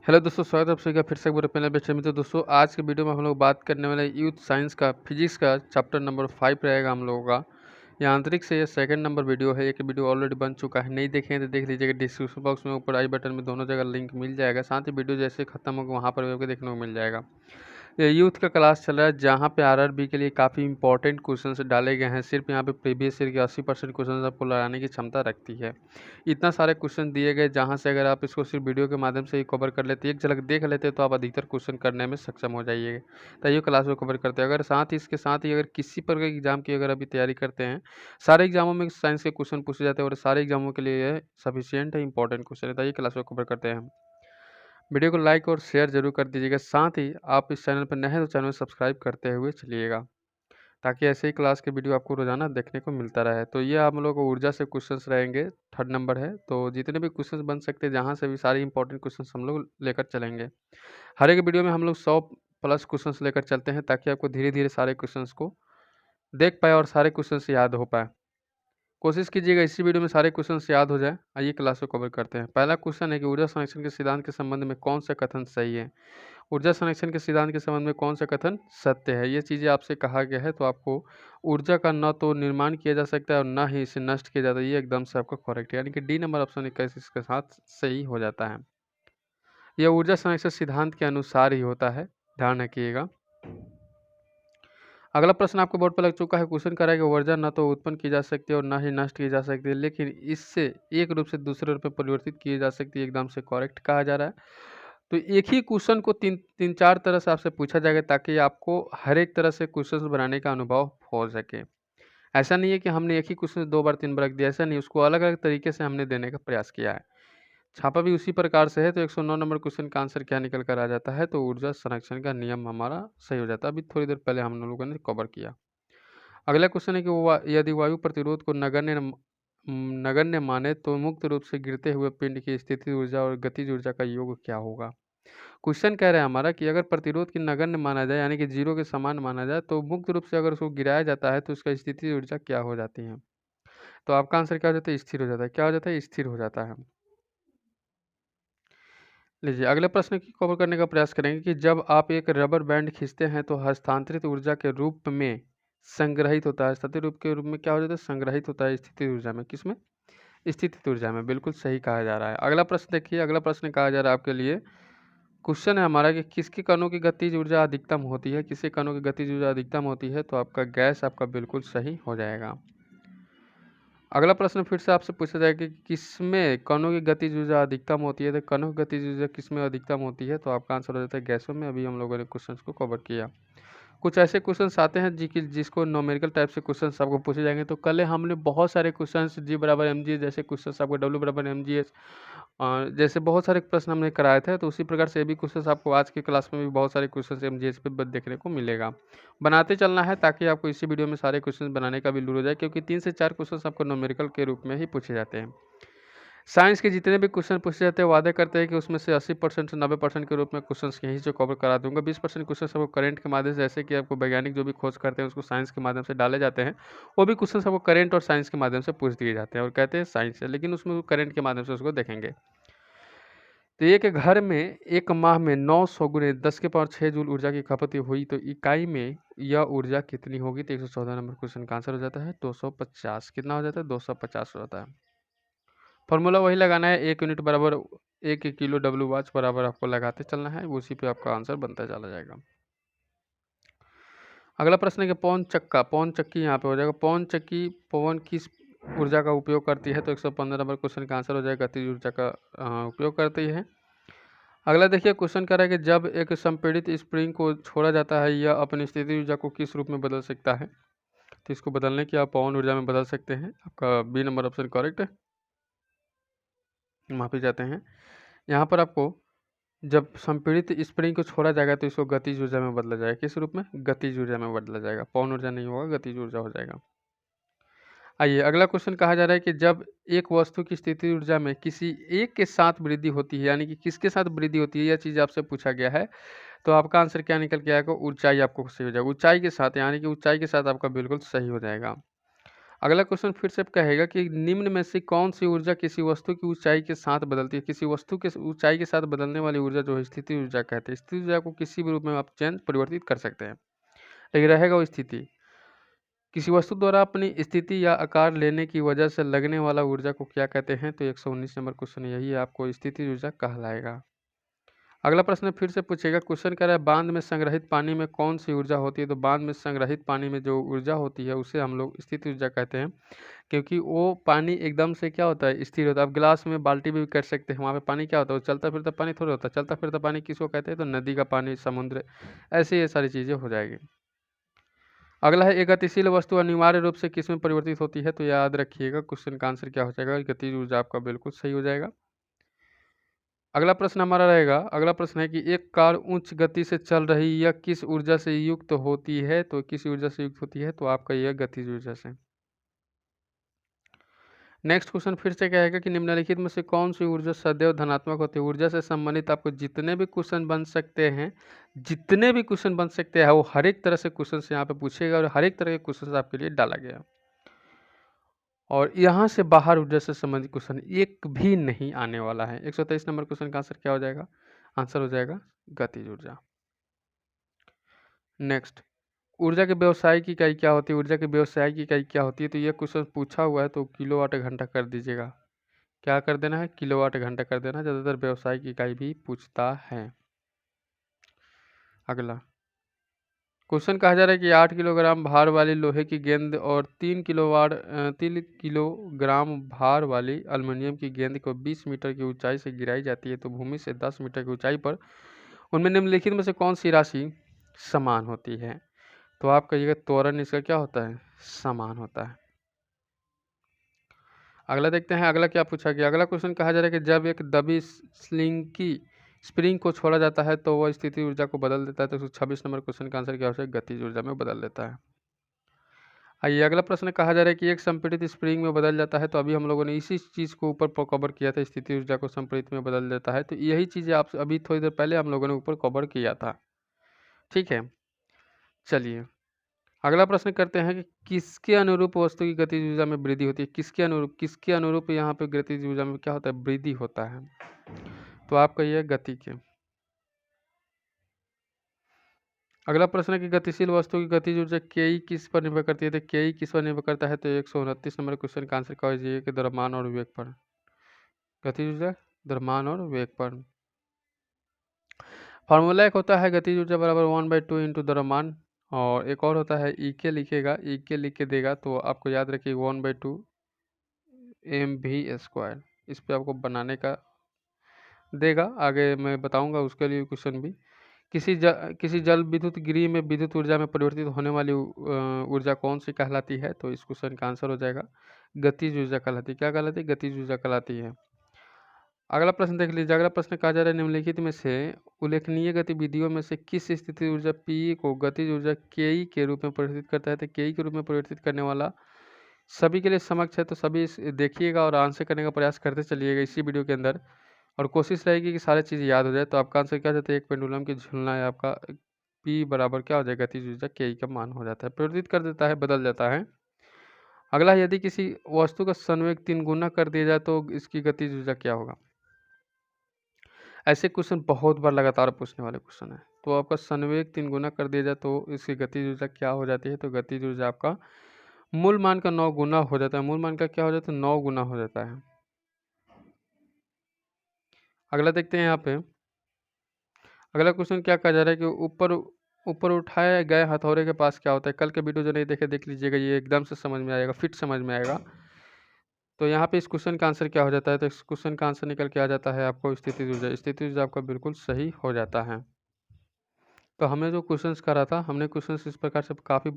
Hello दोस्तों, स्वागत है आप सभी का फिर से एक बार अपने बेस्ट में। तो दोस्तों आज के वीडियो में हम लोग बात करने वाले यूथ साइंस का फिजिक्स का चैप्टर नंबर 5 रहेगा हम लोगों का। ये आंतरिक से ये सेकंड नंबर वीडियो है। एक वीडियो ऑलरेडी बन चुका है, नहीं देखें तो देख लीजिएगा। डिस्क्रिप्शन बॉक्स में ऊपर आई बटन में दोनों जगह लिंक मिल जाएगा। साथ ही वीडियो जैसे खत्म होगा वहाँ पर भी आपको देखने को मिल जाएगा। ये यूथ का क्लास चल रहा है जहाँ पे आरआरबी के लिए काफ़ी इंपॉर्टेंट क्वेश्चंस डाले गए हैं। सिर्फ यहाँ पे प्रीवियस ईयर के 80% क्वेश्चन आपको लगाने की क्षमता रखती है। इतना सारे क्वेश्चन दिए गए जहाँ से अगर आप इसको सिर्फ वीडियो के माध्यम से ही कवर कर लेते, एक झलक देख लेते, तो आप अधिकतर क्वेश्चन करने में सक्षम हो जाइएगा। तो ये क्लास में कवर करते हैं। अगर साथ ही इसके साथ ही अगर किसी प्रकार के एग्जाम की अगर अभी तैयारी करते हैं, सारे एग्जामों में साइंस के क्वेश्चन पूछे जाते हैं और सारे एग्जामों के लिए ये सफिशियंट है, इंपॉर्टेंट क्वेश्चन है। तो ये क्लास में कवर करते हैं हम। वीडियो को लाइक और शेयर जरूर कर दीजिएगा। साथ ही आप इस चैनल पर नए हैं तो चैनल सब्सक्राइब करते हुए चलिएगा, ताकि ऐसे ही क्लास के वीडियो आपको रोजाना देखने को मिलता रहे। तो ये आप लोगों को ऊर्जा से क्वेश्चंस रहेंगे, थर्ड नंबर है। तो जितने भी क्वेश्चंस बन सकते हैं जहाँ से भी सारे इंपॉर्टेंट क्वेश्चंस हम लोग लेकर चलेंगे। हर एक वीडियो में हम लोग 100 प्लस क्वेश्चंस लेकर चलते हैं, ताकि आपको धीरे धीरे सारे क्वेश्चंस को देख पाए और सारे क्वेश्चंस याद हो पाए। कोशिश कीजिएगा इसी वीडियो में सारे क्वेश्चंस याद हो जाए। आइए क्लास को कवर करते हैं। पहला क्वेश्चन है कि ऊर्जा संरक्षण के सिद्धांत के संबंध में कौन सा कथन सही है। ऊर्जा संरक्षण के सिद्धांत के संबंध में कौन सा कथन सत्य है। ये चीज़ें आपसे कहा गया है, तो आपको ऊर्जा का न तो निर्माण किया जा सकता है और न ही इसे नष्ट किया जाता है। ये एकदम से आपका करेक्ट है, यानी कि डी नंबर ऑप्शन इसके साथ सही हो जाता है। यह ऊर्जा संरक्षण सिद्धांत के अनुसार ही होता है, ध्यान रखिएगा। अगला प्रश्न आपको बोर्ड पर लग चुका है। क्वेश्चन कर रहा है कि ऊर्जा न तो उत्पन्न की जा सकती है और न ही नष्ट की जा सकती है, लेकिन इससे एक रूप से दूसरे रूप में परिवर्तित की जा सकती है। एकदम से करेक्ट कहा जा रहा है। तो एक ही क्वेश्चन को तीन चार तरह से आपसे पूछा जाएगा, ताकि आपको हर एक तरह से क्वेश्चन बनाने का अनुभव हो सके। ऐसा नहीं है कि हमने एक ही क्वेश्चन 2 बार 3 बार रख दिया, ऐसा नहीं, उसको अलग अलग तरीके से हमने देने का प्रयास किया है। छापा भी उसी प्रकार से है। तो 109 नंबर क्वेश्चन का आंसर क्या निकल कर आ जाता है, तो ऊर्जा संरक्षण का नियम हमारा सही हो जाता है। अभी थोड़ी देर पहले हम लोगों ने कवर किया। अगला क्वेश्चन है कि यदि वायु प्रतिरोध को नगण्य माने तो मुक्त रूप से गिरते हुए पिंड की स्थिति ऊर्जा और गतिज ऊर्जा का योग क्या होगा। क्वेश्चन कह रहा है हमारा कि अगर प्रतिरोध की नगण्य माना जाए, यानी कि जीरो के समान माना जाए, तो मुक्त रूप से अगर उसको गिराया जाता है तो उसका स्थिति ऊर्जा क्या हो जाती है। तो आपका आंसर क्या हो जाता है, स्थिर हो जाता है। क्या हो जाता है, स्थिर हो जाता है। लीजिए अगले प्रश्न की कवर करने का प्रयास करेंगे कि जब आप एक रबर बैंड खींचते हैं तो हस्तांतरित ऊर्जा के रूप में संग्रहित होता है। स्थिति रूप के रूप में क्या हो जाता है, संग्रहित होता है स्थिति ऊर्जा में। किसमें, स्थिति ऊर्जा में। बिल्कुल सही कहा जा रहा है। अगला प्रश्न देखिए। अगला प्रश्न कहा जा रहा है आपके लिए, क्वेश्चन है हमारा कि किसके कणों की गतिज ऊर्जा अधिकतम होती है। किसके कणों की गतिज ऊर्जा अधिकतम होती है, तो आपका गैस आपका बिल्कुल सही हो जाएगा। अगला प्रश्न फिर से आपसे पूछा जाएगा कि किसमें कणों की गतिज ऊर्जा अधिकतम होती है। तो कणों की गतिज ऊर्जा किसमें अधिकतम होती है, तो आपका आंसर हो जाता है गैसों में। अभी हम लोगों ने क्वेश्चन को कवर किया। कुछ ऐसे क्वेश्चन आते हैं जिसको न्यूमेरिकल टाइप से क्वेश्चन आपको पूछे जाएंगे। तो कल हमने बहुत सारे क्वेश्चन जी बराबर एम जी जैसे क्वेश्चन आपको डब्ल्यू बराबर एम जी एच जैसे बहुत सारे प्रश्न हमने कराए थे। तो उसी प्रकार से भी क्वेश्चन आपको आज की क्लास में भी बहुत सारे क्वेश्चन एम जी एच पे देखने को मिलेगा। बनाते चलना है, ताकि आपको इसी वीडियो में सारे क्वेश्चन बनाने का भी लूर हो जाए, क्योंकि 3 से 4 क्वेश्चन आपको न्यूमेरिकल के रूप में ही पूछे जाते हैं। साइंस के जितने भी क्वेश्चन पूछे जाते हैं, वादे करते हैं कि उसमें से 80% से 90% के रूप में क्वेश्चन यहीं से कवर करा दूंगा। 20% क्वेश्चन आपको करंट के माध्यम से, जैसे कि आपको वैज्ञानिक जो भी खोज करते हैं उसको साइंस के माध्यम से डाले जाते हैं, वो भी क्वेश्चन आपको करंट और साइंस के माध्यम से पूछ दिए जाते हैं और कहते हैं साइंस है, लेकिन उसमें करंट के माध्यम से उसको देखेंगे। तो एक घर में एक माह में 900 गुने 10 के पावर 6 जूल ऊर्जा की खपत हुई, तो इकाई में यह ऊर्जा कितनी होगी। तो 114 नंबर क्वेश्चन का आंसर हो जाता है 250। कितना हो जाता है, 250 हो जाता है। फॉर्मूला वही लगाना है, 1 यूनिट बराबर 1 किलो डब्ल्यू वाच बराबर आपको लगाते चलना है, उसी पे आपका आंसर बनता चला जाएगा। अगला प्रश्न है कि पवन चक्की यहाँ पे हो जाएगा। पवन चक्की पवन किस ऊर्जा का उपयोग करती है। तो 115 नंबर क्वेश्चन का आंसर हो जाएगा गतिज ऊर्जा का उपयोग करती है। अगला देखिए क्वेश्चन कर रहा है कि जब एक संपीड़ित स्प्रिंग को छोड़ा जाता है, यह अपनी स्थिति ऊर्जा को किस रूप में बदल सकता है। तो इसको बदलने की आप पवन ऊर्जा में बदल सकते हैं। आपका बी नंबर ऑप्शन करेक्ट है। माफी चाहते हैं। यहाँ पर आपको जब संपीड़ित स्प्रिंग को छोड़ा जाएगा तो इसको गतिज ऊर्जा में बदला जाएगा। किस रूप में, गतिज ऊर्जा में बदला जाएगा। पवन ऊर्जा नहीं होगा, गतिज ऊर्जा हो जाएगा। आइए अगला क्वेश्चन कहा जा रहा है कि जब एक वस्तु की स्थिति ऊर्जा में किसी एक के साथ वृद्धि होती है, यानी कि किसके साथ वृद्धि होती है, यह चीज़ आपसे पूछा गया है। तो आपका आंसर क्या निकल के आएगा, ऊंचाई आपको सही हो जाएगा। ऊंचाई के साथ, यानी कि ऊंचाई के साथ आपका बिल्कुल सही हो जाएगा। अगला क्वेश्चन फिर से कहेगा कि निम्न में से कौन सी ऊर्जा किसी वस्तु की ऊंचाई के साथ बदलती है। किसी वस्तु के ऊंचाई के साथ बदलने वाली ऊर्जा जो है स्थिति ऊर्जा कहते हैं। स्थिति ऊर्जा को किसी भी रूप में आप चेंज परिवर्तित कर सकते हैं, लेकिन रहेगा वो स्थिति। किसी वस्तु द्वारा अपनी स्थिति या आकार लेने की वजह से लगने वाला ऊर्जा को क्या कहते हैं। तो 119 नंबर क्वेश्चन यही है, आपको स्थिति ऊर्जा कहलाएगा। अगला प्रश्न फिर से पूछेगा, क्वेश्चन कह रहा है बांध में संग्रहित पानी में कौन सी ऊर्जा होती है। तो बांध में संग्रहित पानी में जो ऊर्जा होती है उसे हम लोग स्थिति ऊर्जा कहते हैं, क्योंकि वो पानी एकदम से क्या होता है, स्थिर होता है। आप गिलास में बाल्टी भी कर सकते हैं, वहाँ पे पानी क्या होता है, वो चलता फिरता पानी थोड़ा होता है। चलता फिरता पानी किसको कहते हैं, तो नदी का पानी, समुद्र, ऐसे ये सारी चीज़ें हो जाएगी। अगला है, एक गतिशील वस्तु अनिवार्य रूप से किस में परिवर्तित होती है। तो याद रखिएगा क्वेश्चन का आंसर क्या हो जाएगा, गतिज ऊर्जा आपका बिल्कुल सही हो जाएगा। अगला प्रश्न हमारा रहेगा, अगला प्रश्न है कि एक कार उच्च गति से चल रही यह किस ऊर्जा से युक्त होती है। तो किस ऊर्जा से युक्त होती है, तो आपका यह गतिज ऊर्जा से। नेक्स्ट क्वेश्चन फिर से कहेगा कि निम्नलिखित में से कौन सी ऊर्जा सदैव धनात्मक होती है। ऊर्जा से संबंधित आपको जितने भी क्वेश्चन बन सकते हैं, जितने भी क्वेश्चन बन सकते हैं, वो हर एक तरह से क्वेश्चन यहाँ पे पूछेगा और हर एक तरह के क्वेश्चन आपके लिए डाला गया। और यहाँ से बाहर ऊर्जा से संबंधित क्वेश्चन एक भी नहीं आने वाला है। 123 नंबर क्वेश्चन का आंसर क्या हो जाएगा, आंसर हो जाएगा गतिज ऊर्जा। नेक्स्ट, ऊर्जा के व्यवसाय की इकाई क्या होती है। ऊर्जा के व्यवसाय की इकाई क्या होती है। तो यह क्वेश्चन पूछा हुआ है, तो किलोवाट घंटा कर दीजिएगा। क्या कर देना है, किलोवाट घंटा कर देना। ज़्यादातर व्यवसाय की इकाई भी पूछता है। अगला क्वेश्चन कहा जा रहा है कि 8 किलोग्राम भार वाली लोहे की गेंद और 3 किलोग्राम भार वाली एल्युमिनियम की गेंद को 20 मीटर की ऊंचाई से गिराई जाती है, तो भूमि से 10 मीटर की ऊंचाई पर उनमें निम्नलिखित में से कौन सी राशि समान होती है। तो आप कहिएगा त्वरण इसका क्या होता है, समान होता है। अगला देखते हैं, अगला क्या पूछा गया। अगला क्वेश्चन कहा जा रहा है कि जब एक दबी स्प्रिंग को छोड़ा जाता है तो वह स्थिति ऊर्जा को बदल देता है। तो 126 नंबर क्वेश्चन का आंसर क्या हो जाएगा, गतिज ऊर्जा में बदल देता है। आइए अगला प्रश्न कहा जा रहा है कि एक संपीड़ित स्प्रिंग में बदल जाता है। तो अभी हम लोगों ने इसी चीज़ को ऊपर कवर किया था, स्थिति ऊर्जा को संपीड़ित में बदल देता है। तो यही चीज़ें आप अभी थोड़ी देर पहले हम लोगों ने ऊपर कवर किया था। ठीक है, चलिए अगला प्रश्न करते हैं कि किसके अनुरूप वस्तु की गतिज ऊर्जा में वृद्धि होती है। किसके अनुरूप यहाँ पे गतिज ऊर्जा में क्या होता है, वृद्धि होता है। तो आप कहिए गति के। अगला प्रश्न है कि गतिशील वस्तु की गतिज ऊर्जा के ई किस पर निर्भर करती है। तो के ई किस पर निर्भर करता है। तो 129 नंबर क्वेश्चन का आंसर क्या हो जाइए कि द्रव्यमान और वेग पर। गतिज ऊर्जा द्रव्यमान और वेग पर। फार्मूला एक होता है गतिज ऊर्जा बराबर 1/2 इंटू द्रव्यमान, और एक और होता है ई के लिखेगा, ई के लिख के देगा। तो आपको याद रखिए 1/2 mv²। इस पे आपको बनाने का देगा, आगे मैं बताऊंगा उसके लिए क्वेश्चन भी। किसी जल विद्युत गृह में विद्युत ऊर्जा में परिवर्तित होने वाली ऊर्जा कौन सी कहलाती है। तो इस क्वेश्चन का आंसर हो जाएगा गतिज ऊर्जा कहलाती है। क्या कहलाती है, गतिज ऊर्जा कहलाती है। अगला प्रश्न देख लीजिए। अगला प्रश्न कहा जा रहा है निम्नलिखित में से उल्लेखनीय गतिविधियों में से किस स्थिति ऊर्जा पी को गतिज ऊर्जा के ई के रूप में परिवर्तित करता है। तो के ई के रूप में परिवर्तित करने वाला सभी के लिए समक्ष है, तो सभी देखिएगा और आंसर करने का प्रयास करते चलिएगा इसी वीडियो के अंदर, और कोशिश रहेगी कि सारी चीज़ याद हो जाए। तो आपका आंसर क्या हो जाता है, एक पेंडुलम की झूलना है आपका पी बराबर क्या हो जाएगा, गतिज ऊर्जा के ई का मान हो जाता है, परिवर्तित कर देता है, बदल जाता है। अगला, यदि किसी वस्तु का संवेग 3 गुना कर दिया जाए तो इसकी गतिज ऊर्जा क्या होगा। ऐसे क्वेश्चन बहुत बार लगातार पूछने वाले क्वेश्चन है। तो आपका संवेग 3 गुना कर दिया जाए तो इसकी गतिज ऊर्जा क्या हो जाती है। तो गतिज ऊर्जा आपका मूल मान का 9 गुना हो जाता है। मूल मान का क्या हो जाता है, 9 गुना हो जाता है। अगला देखते हैं यहाँ पे, अगला क्वेश्चन क्या कहा जा रहा है कि ऊपर ऊपर उठाए गए हथौड़े के पास क्या होता है। कल के वीडियो जो नहीं देखे देख लीजिएगा, ये एकदम से समझ में आएगा, फिट समझ में आएगा। तो यहाँ पे इस क्वेश्चन का आंसर क्या हो जाता है। तो इस क्वेश्चन का आंसर निकल के आ जाता है आपको स्थिति ऊर्जा। स्थिति ऊर्जा आपका बिल्कुल सही हो जाता है। तो हमने जो क्वेश्चंस करा था, हमने क्वेश्चंस इस प्रकार से काफ़ी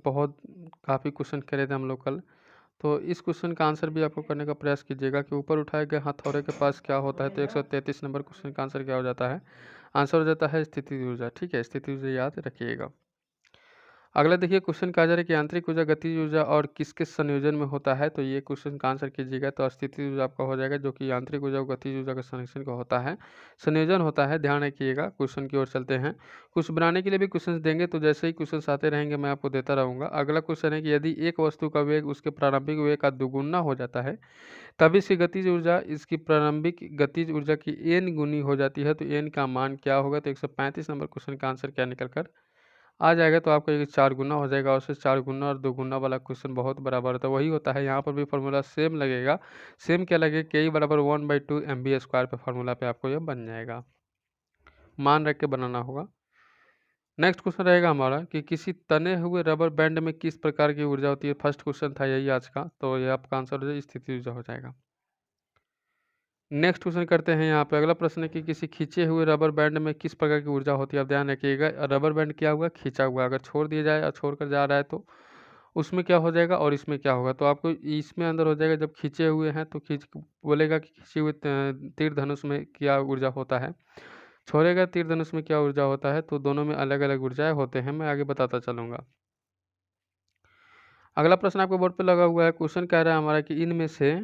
क्वेश्चन करे थे हम लोग कल। तो इस क्वेश्चन का आंसर भी आपको करने का प्रयास कीजिएगा कि ऊपर उठाए गए हथौड़े के पास क्या होता है। तो 133 नंबर क्वेश्चन का आंसर क्या हो जाता है, आंसर हो जाता है स्थिति ऊर्जा। ठीक है, स्थिति ऊर्जा याद रखिएगा। अगला देखिए क्वेश्चन कहा जा रहा है कि यांत्रिक ऊर्जा गतिज ऊर्जा और किसके संयोजन में होता है। तो ये क्वेश्चन का आंसर कीजिएगा तो स्थितिज ऊर्जा आपका हो जाएगा, जो कि यांत्रिक ऊर्जा और गतिज ऊर्जा का संयोजन का होता है, संयोजन होता है। ध्यान रखिएगा। क्वेश्चन की ओर चलते हैं। कुछ बनाने के लिए भी क्वेश्चन देंगे, तो जैसे ही क्वेश्चन आते रहेंगे मैं आपको देता रहूँगा। अगला क्वेश्चन है कि यदि एक वस्तु का वेग उसके प्रारंभिक वेग का दुगुना हो जाता है, तब इसकी गतिज ऊर्जा इसकी प्रारंभिक गतिज ऊर्जा की n गुनी हो जाती है, तो n का मान क्या होगा। तो 135 नंबर क्वेश्चन का आंसर क्या निकल कर आ जाएगा। तो आपका ये 4 गुना हो जाएगा। और उससे 4 गुना और 2 गुना वाला क्वेश्चन बहुत बराबर होता है, वही होता है। यहाँ पर भी फार्मूला सेम लगेगा। सेम क्या लगेगा, के बराबर 1/2 mv² पे फार्मूला पे आपको ये बन जाएगा। मान रख के बनाना होगा। नेक्स्ट क्वेश्चन रहेगा हमारा कि किसी तने हुए रबर बैंड में किस प्रकार की ऊर्जा होती है। फर्स्ट क्वेश्चन था यही आज का, तो ये आपका आंसर हो जाए स्थिति ऊर्जा हो जाएगा। नेक्स्ट क्वेश्चन करते हैं। यहाँ पे अगला प्रश्न है कि किसी खींचे हुए रबर बैंड में किस प्रकार की ऊर्जा होती है। आप ध्यान रखिएगा, रबर बैंड क्या हुआ, खींचा हुआ। अगर छोड़ दिया जाए और छोड़ कर जा रहा है तो उसमें क्या हो जाएगा और इसमें क्या होगा। तो आपको इसमें अंदर हो जाएगा, जब खींचे हुए हैं तो खींच बोलेगा कि खींचे हुए तीर धनुष में क्या ऊर्जा होता है, छोड़ेगा तीर धनुष में क्या ऊर्जा होता है। तो दोनों में अलग अलग ऊर्जाएं होते हैं, मैं आगे बताता चलूँगा। अगला प्रश्न आपके बोर्ड पे लगा हुआ है। क्वेश्चन कह रहा है हमारा कि इनमें से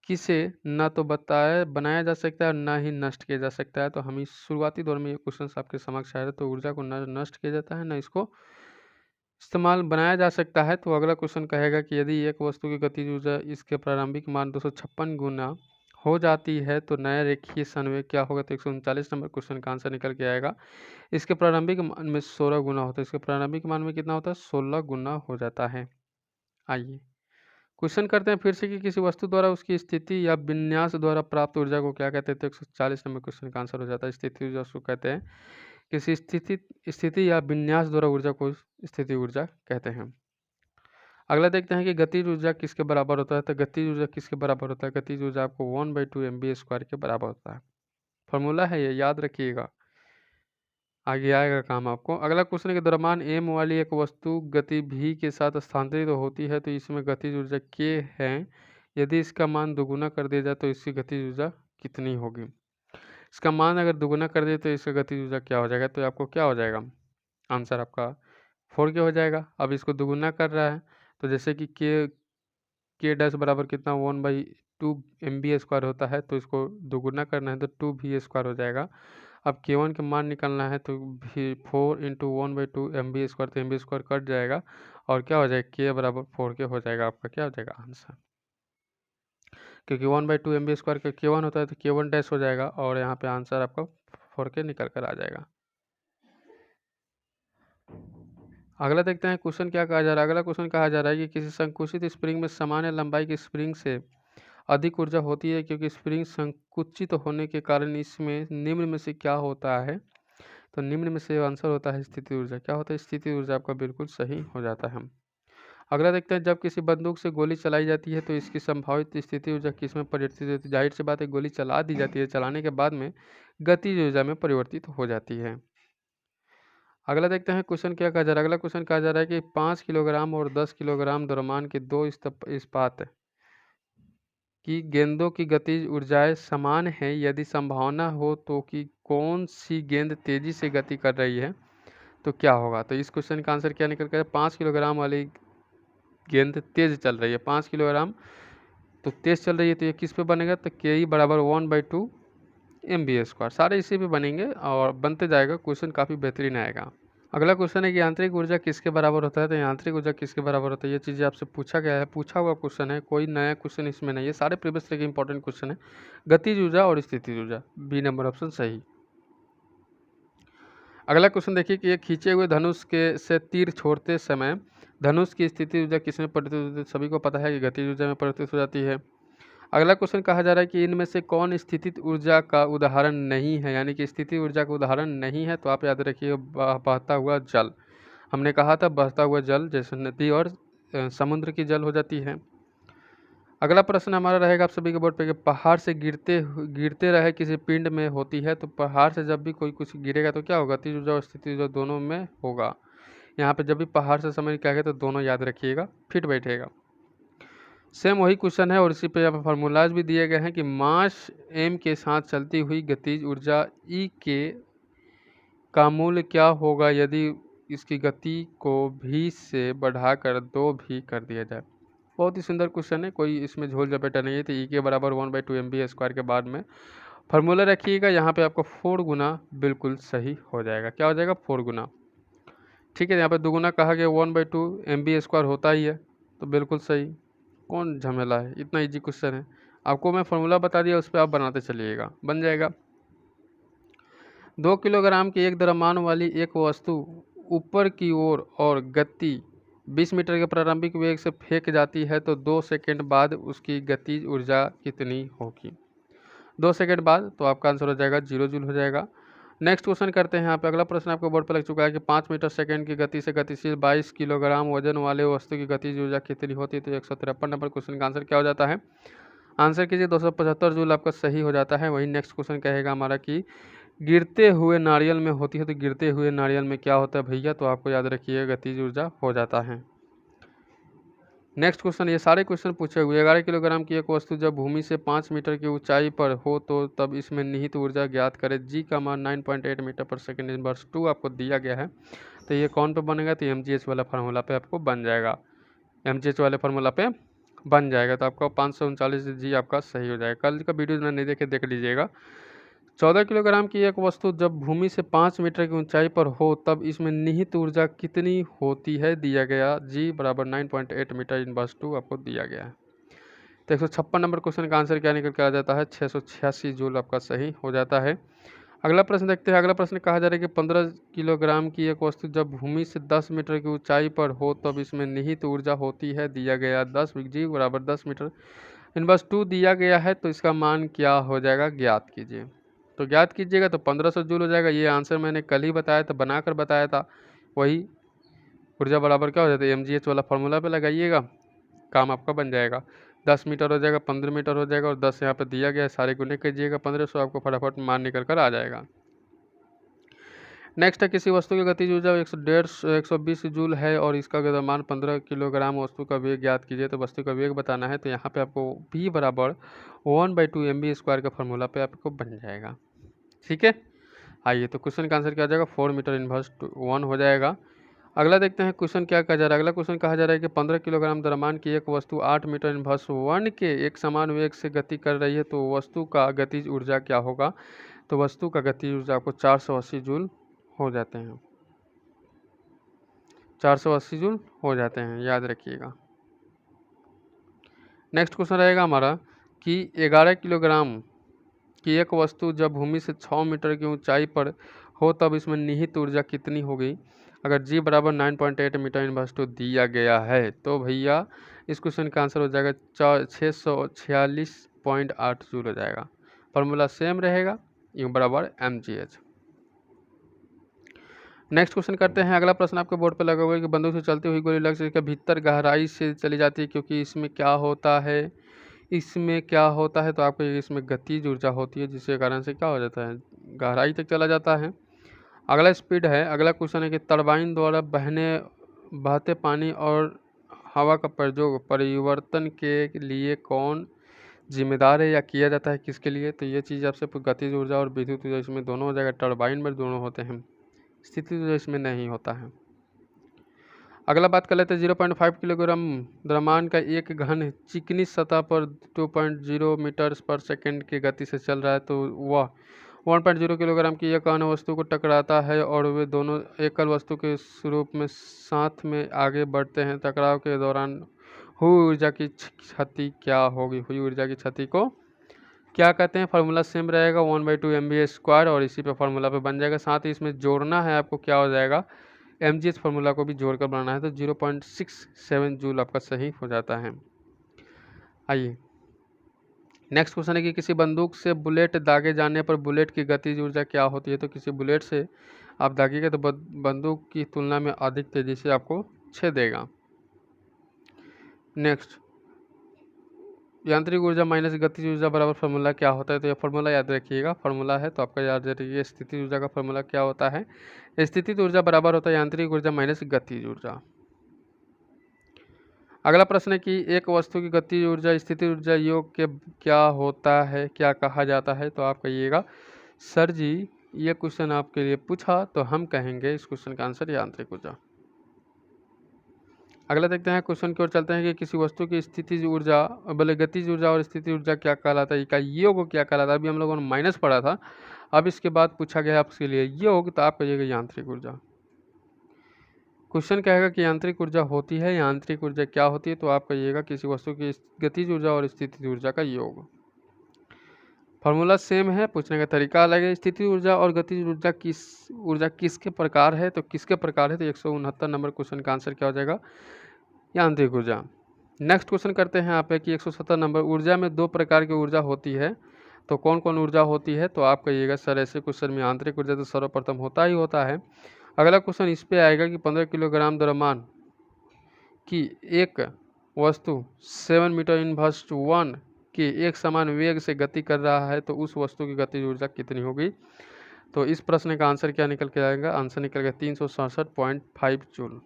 किसे ना तो बनाया जा सकता है और ना ही नष्ट किया जा सकता है। तो हम इस शुरुआती दौर में ये क्वेश्चन आपके समक्ष आया, तो ऊर्जा को न नष्ट किया जाता है, ना इसको इस्तेमाल बनाया जा सकता है। तो अगला क्वेश्चन कहेगा कि यदि एक वस्तु की गतिज ऊर्जा इसके प्रारंभिक मान 256 गुना हो जाती है, तो नया रेखीय संवेग क्या होगा। तो 139 नंबर क्वेश्चन का आंसर निकल के आएगा। इसके प्रारंभिक मान में 16 गुना होता है। इसके प्रारंभिक मान में कितना होता है, 16 गुना हो जाता है। आइए क्वेश्चन करते हैं फिर से कि किसी वस्तु द्वारा उसकी स्थिति या विन्यास द्वारा प्राप्त ऊर्जा को क्या कहते हैं। तो 140 नंबर क्वेश्चन का आंसर हो जाता है स्थिति ऊर्जा उसको कहते हैं। किसी स्थिति या विन्यास द्वारा ऊर्जा को स्थिति ऊर्जा कहते हैं। अगला देखते हैं कि गतिज ऊर्जा किसके बराबर होता है। तो गतिज ऊर्जा किसके बराबर होता है, गतिज ऊर्जा आपको 1/2 mv² के बराबर होता है। फॉर्मूला है ये, याद रखिएगा, आगे आएगा काम आपको। अगला क्वेश्चन के द्रव्यमान m वाली एक वस्तु गति v के साथ स्थानांतरित होती है, तो इसमें गतिज ऊर्जा k है। यदि इसका मान दोगुना कर दिया जाए तो इसकी गतिज ऊर्जा कितनी होगी। इसका मान अगर दोगुना कर दिए तो इसका गतिज ऊर्जा क्या हो जाएगा। तो आपको क्या हो जाएगा, आंसर आपका 4k हो जाएगा। अब इसको दोगुना कर रहा है, तो जैसे कि k डैश बराबर कितना 1/2 mv² होता है, तो इसको दोगुना करना है तो 2v² हो जाएगा। अब k1 का मान निकालना है, तो 4 × 1/2 mv², तो mv² कट जाएगा और क्या हो जाएगा, k बराबर 4k हो जाएगा। आपका क्या हो जाएगा आंसर, क्योंकि 1/2 mv² का k1 होता है तो k1 डैश हो जाएगा और यहाँ पे आंसर आपका 4k निकल कर आ जाएगा। अगला देखते हैं क्वेश्चन क्या कहा जा रहा है। अगला क्वेश्चन कहा जा रहा है कि किसी संकुचित स्प्रिंग में सामान्य लंबाई की स्प्रिंग से अधिक ऊर्जा होती है, क्योंकि स्प्रिंग संकुचित होने के कारण इसमें निम्न में से क्या होता है। तो निम्न में से आंसर होता है स्थिति ऊर्जा। क्या होता है, स्थिति ऊर्जा आपका बिल्कुल सही हो जाता है। अगला देखते हैं, जब किसी बंदूक से गोली चलाई जाती है तो इसकी संभावित स्थिति ऊर्जा किस में परिवर्तित होती है। जाहिर सी बात है, गोली चला दी जाती है, चलाने के बाद में गतिज ऊर्जा में परिवर्तित हो जाती है। अगला देखते हैं क्वेश्चन क्या कहा जा रहा है। अगला क्वेश्चन कहा जा रहा है कि 5 किलोग्राम और 10 किलोग्राम द्रव्यमान के दो इस्पात की गेंदों की गतिज ऊर्जाएं समान हैं। यदि संभावना हो तो कि कौन सी गेंद तेजी से गति कर रही है, तो क्या होगा। तो इस क्वेश्चन का आंसर क्या निकल कर, 5 किलोग्राम वाली गेंद तेज चल रही है, 5 किलोग्राम तो तेज चल रही है, तो ये किस पे बनेगा। तो के बराबर 1/2 mv²। सारे इसी पे बनेंगे और बनते जाएगा, क्वेश्चन काफ़ी बेहतरीन आएगा। अगला क्वेश्चन है कि यांत्रिक ऊर्जा किसके बराबर होता है। तो यांत्रिक ऊर्जा किसके बराबर होता है, ये चीज़ें आपसे पूछा गया है, पूछा हुआ क्वेश्चन है, कोई नया क्वेश्चन इसमें नहीं है, सारे प्रीवियस के इंपॉर्टेंट क्वेश्चन है। गतिज ऊर्जा और स्थितिज ऊर्जा, बी नंबर ऑप्शन सही। अगला क्वेश्चन देखिए कि एक खींचे हुए धनुष के से तीर छोड़ते समय धनुष की स्थिति ऊर्जा किसमें परिवर्तित होती है। सभी को पता है कि गतिज ऊर्जा में परिवर्तित हो जाती है। अगला क्वेश्चन कहा जा रहा है कि इनमें से कौन स्थितिज ऊर्जा का उदाहरण नहीं है, यानी कि स्थिति ऊर्जा का उदाहरण नहीं है। तो आप याद रखिए, बहता हुआ जल, हमने कहा था बहता हुआ जल जैसे नदी और समुद्र की जल हो जाती है। अगला प्रश्न हमारा रहेगा आप सभी के बोर्ड पे कि पहाड़ से गिरते रहे किसी पिंड में होती है। तो पहाड़ से जब भी कोई कुछ गिरेगा तो क्या होगा, गतिज ऊर्जा और स्थितिज ऊर्जा दोनों में होगा। यहाँ पे जब भी पहाड़ से समझ के आएगा तो दोनों याद रखिएगा, फिट बैठेगा। सेम वही क्वेश्चन है और इसी पे यहाँ पे फार्मूलाज भी दिए गए हैं कि मास m के साथ चलती हुई गतिज ऊर्जा E के का मूल्य क्या होगा यदि इसकी गति को v से बढ़ाकर 2 भी कर दिया जाए। बहुत ही सुंदर क्वेश्चन है, कोई इसमें झोल झपेटा नहीं है। तो ई के बराबर 1/2 mv² के बाद में फार्मूला रखिएगा, यहाँ पे आपका 4 गुना बिल्कुल सही हो जाएगा। क्या हो जाएगा? 4 गुना। ठीक है, यहाँ पे दुगुना कहा गया, 1/2 mv² होता ही है, तो बिल्कुल सही। कौन झमेला है, इतना इजी क्वेश्चन है। आपको मैं फार्मूला बता दिया, उस पर आप बनाते चलिएगा, बन जाएगा। 2 किलोग्राम की एक द्रव्यमान वाली एक वस्तु ऊपर की ओर और गति 20 मीटर के प्रारंभिक वेग से फेंक जाती है तो 2 सेकंड बाद उसकी गतिज ऊर्जा कितनी होगी? 2 सेकंड बाद, तो आपका आंसर हो जाएगा 0 जूल हो जाएगा। नेक्स्ट क्वेश्चन करते हैं। यहाँ पे अगला प्रश्न आपको बोर्ड पर लग चुका है कि 5 मीटर सेकंड की गति से गतिशील 22 किलोग्राम वजन वाले वस्तु की गतिज ऊर्जा कितनी होती है? तो 153 नंबर क्वेश्चन का आंसर क्या हो जाता है? आंसर कीजिए, 275 जूल आपका सही हो जाता है। वही नेक्स्ट क्वेश्चन कहेगा हमारा कि गिरते हुए नारियल में होती है, तो गिरते हुए नारियल में क्या होता है भैया? तो आपको याद रखिए, गतिज ऊर्जा हो जाता है। नेक्स्ट क्वेश्चन, ये सारे क्वेश्चन पूछे हुए। 11 किलोग्राम की एक वस्तु जब भूमि से 5 मीटर की ऊंचाई पर हो तो तब इसमें निहित ऊर्जा ज्ञात करें। जी का मान 9.8 मीटर पर सेकेंड इनवर्स 2 आपको दिया गया है। तो ये कौन पे बनेगा? तो mgh वाला फार्मूला पे आपको बन जाएगा, mgh वाले फार्मूला पे बन जाएगा। तो आपका 539 जी आपका सही हो जाएगा। कल का वीडियो नहीं देखे, देख लीजिएगा। 14 किलोग्राम की एक वस्तु जब भूमि से 5 मीटर की ऊंचाई पर हो तब इसमें निहित ऊर्जा कितनी होती है? दिया गया जी बराबर 9.8 मीटर इनवर्स 2 आपको दिया गया है। तो 156 नंबर क्वेश्चन का आंसर क्या निकल कर आ जाता है? 686 जूल आपका सही हो जाता है। अगला प्रश्न देखते हैं। अगला प्रश्न कहा जा रहा है कि 15 किलोग्राम की एक वस्तु जब भूमि से 10 मीटर की ऊंचाई पर हो तब इसमें निहित ऊर्जा होती है। दिया गया 10 जी बराबर 10 मीटर इनवर्स 2 दिया गया है। तो इसका मान क्या हो जाएगा? ज्ञात कीजिए। तो ज्ञात कीजिएगा तो 1500 जूल हो जाएगा। ये आंसर मैंने कल ही बताया था, बनाकर बताया था। वही ऊर्जा बराबर क्या हो जाता है? mgh वाला फार्मूला पे लगाइएगा, काम आपका बन जाएगा। 10 मीटर हो जाएगा, 15 मीटर हो जाएगा और 10 यहाँ पे दिया गया है, सारे गुने कीजिएगा 1500, आपको फटाफट मान निकल कर आ जाएगा। नेक्स्ट है, किसी वस्तु की गतिज ऊर्जा 120 जूल है और इसका द्रव्यमान 15 किलोग्राम। वस्तु का वेग ज्ञात कीजिए। तो वस्तु का वेग बताना है, तो यहाँ पे आपको v बराबर 1/2 mv² का फार्मूला पे आपको बन जाएगा। ठीक है, आइए तो क्वेश्चन का आंसर क्या हो जाएगा? 4 मीटर इनवर्स 1 हो जाएगा। अगला देखते हैं क्वेश्चन क्या कहा जा रहा है। अगला क्वेश्चन कहा जा रहा है कि 15 किलोग्राम द्रव्यमान की एक वस्तु 8 मीटर इनवर्स 1 के एक समान वेग से गति कर रही है तो वस्तु का गतिज ऊर्जा क्या होगा? तो वस्तु का गतिज ऊर्जा आपको 480 जूल हो जाते हैं, 480 जूल हो जाते हैं, याद रखिएगा। नेक्स्ट क्वेश्चन रहेगा हमारा कि 11 किलोग्राम कि एक वस्तु जब भूमि से 6 मीटर की ऊंचाई पर हो तब इसमें निहित ऊर्जा कितनी होगी? अगर जी बराबर 9.8 मीटर इनवर्स 2 दिया गया है तो भैया इस क्वेश्चन का आंसर हो जाएगा 646.8 जूल हो जाएगा। फार्मूला सेम रहेगा, यू बराबर mgh। नेक्स्ट क्वेश्चन करते हैं। अगला प्रश्न आपके बोर्ड पर लगा हुआ है कि बंदूक से चलती हुई गोली लक्ष्य के भीतर गहराई से चली जाती है क्योंकि इसमें क्या होता है? इसमें क्या होता है? तो आपको इसमें गतिज ऊर्जा होती है जिसके कारण से क्या हो जाता है? गहराई तक चला जाता है। अगला स्पीड है। अगला क्वेश्चन है कि टरबाइन द्वारा बहते पानी और हवा का प्रयोग परिवर्तन के लिए कौन जिम्मेदार है या किया जाता है, किसके लिए? तो ये चीज़ आपसे गतिज ऊर्जा और विद्युत ऊर्जा इसमें दोनों हो जाएगा। टरबाइन में दोनों होते हैं, स्थिति ऊर्जा इसमें नहीं होता है। अगला बात कर लेते हैं 0.5 किलोग्राम द्रव्यमान का एक घन चिकनी सतह पर 2.0 मीटर पर सेकंड की गति से चल रहा है तो वह 1.0 किलोग्राम की एक अन्य वस्तु को टकराता है और वे दोनों एकल वस्तु के रूप में साथ में आगे बढ़ते हैं। टकराव के दौरान हुई ऊर्जा की क्षति क्या होगी? हुई ऊर्जा की क्षति को क्या कहते हैं? फार्मूला सेम रहेगा 1/2 mv² और इसी पे फार्मूला पे बन जाएगा। साथ ही इसमें जोड़ना है आपको, क्या हो जाएगा? mgh फार्मूला को भी जोड़कर बनाना है तो 0.67 जूल आपका सही हो जाता है। आइए नेक्स्ट क्वेश्चन है कि किसी बंदूक से बुलेट दागे जाने पर बुलेट की गतिज ऊर्जा क्या होती है? तो किसी बुलेट से आप दागेंगे तो बंदूक की तुलना में अधिक तेजी से आपको छेदेगा। नेक्स्ट, यांत्रिक ऊर्जा माइनस गतिज ऊर्जा बराबर फार्मूला क्या होता है? तो ये फार्मूला याद रखिएगा, फार्मूला है तो आपका याद रखिए। स्थितिज ऊर्जा का फार्मूला क्या होता है? स्थितिज ऊर्जा बराबर होता है यांत्रिक ऊर्जा माइनस गतिज ऊर्जा। अगला प्रश्न है कि एक वस्तु की गतिज ऊर्जा स्थितिज ऊर्जा योग के क्या होता है, क्या कहा जाता है? तो आप कहिएगा सर जी ये क्वेश्चन आपके लिए पूछा तो हम कहेंगे इस क्वेश्चन का आंसर यांत्रिक ऊर्जा। अगला देखते हैं, क्वेश्चन की ओर चलते हैं कि किसी वस्तु की स्थितिज ऊर्जा, बोले गतिज ऊर्जा और स्थिति ऊर्जा क्या कहलाता है, इसका योग क्या कहलाता है। अभी हम लोगों ने माइनस पढ़ा था, अब इसके बाद पूछा गया आपके लिए योग, तो आप कहिएगा यांत्रिक ऊर्जा। क्वेश्चन कहेगा कि यांत्रिक ऊर्जा होती है, यांत्रिक ऊर्जा क्या होती है, तो आप कहिएगा किसी वस्तु की गतिज ऊर्जा और स्थिति ऊर्जा का योग। फॉर्मूला सेम है, पूछने का तरीका अलग है। स्थिति ऊर्जा और गतिज ऊर्जा किसके प्रकार है, तो किसके प्रकार है, तो 169 नंबर क्वेश्चन का आंसर क्या हो जाएगा, यांत्रिक ऊर्जा। नेक्स्ट क्वेश्चन करते हैं आप कि 170 नंबर, ऊर्जा में दो प्रकार की ऊर्जा होती है, तो कौन कौन ऊर्जा होती है, तो आप कहिएगा सर ऐसे क्वेश्चन में आंतरिक ऊर्जा तो सर्वप्रथम होता ही होता है। अगला क्वेश्चन इस पे आएगा कि 15 किलोग्राम द्रव्यमान की एक वस्तु 7 मीटर इनवर्स 1 के एक समान वेग से गति कर रहा है, तो उस वस्तु की गतिज ऊर्जा कितनी होगी। तो इस प्रश्न का आंसर क्या निकल के आएगा, आंसर निकलेगा 367.5 जूल।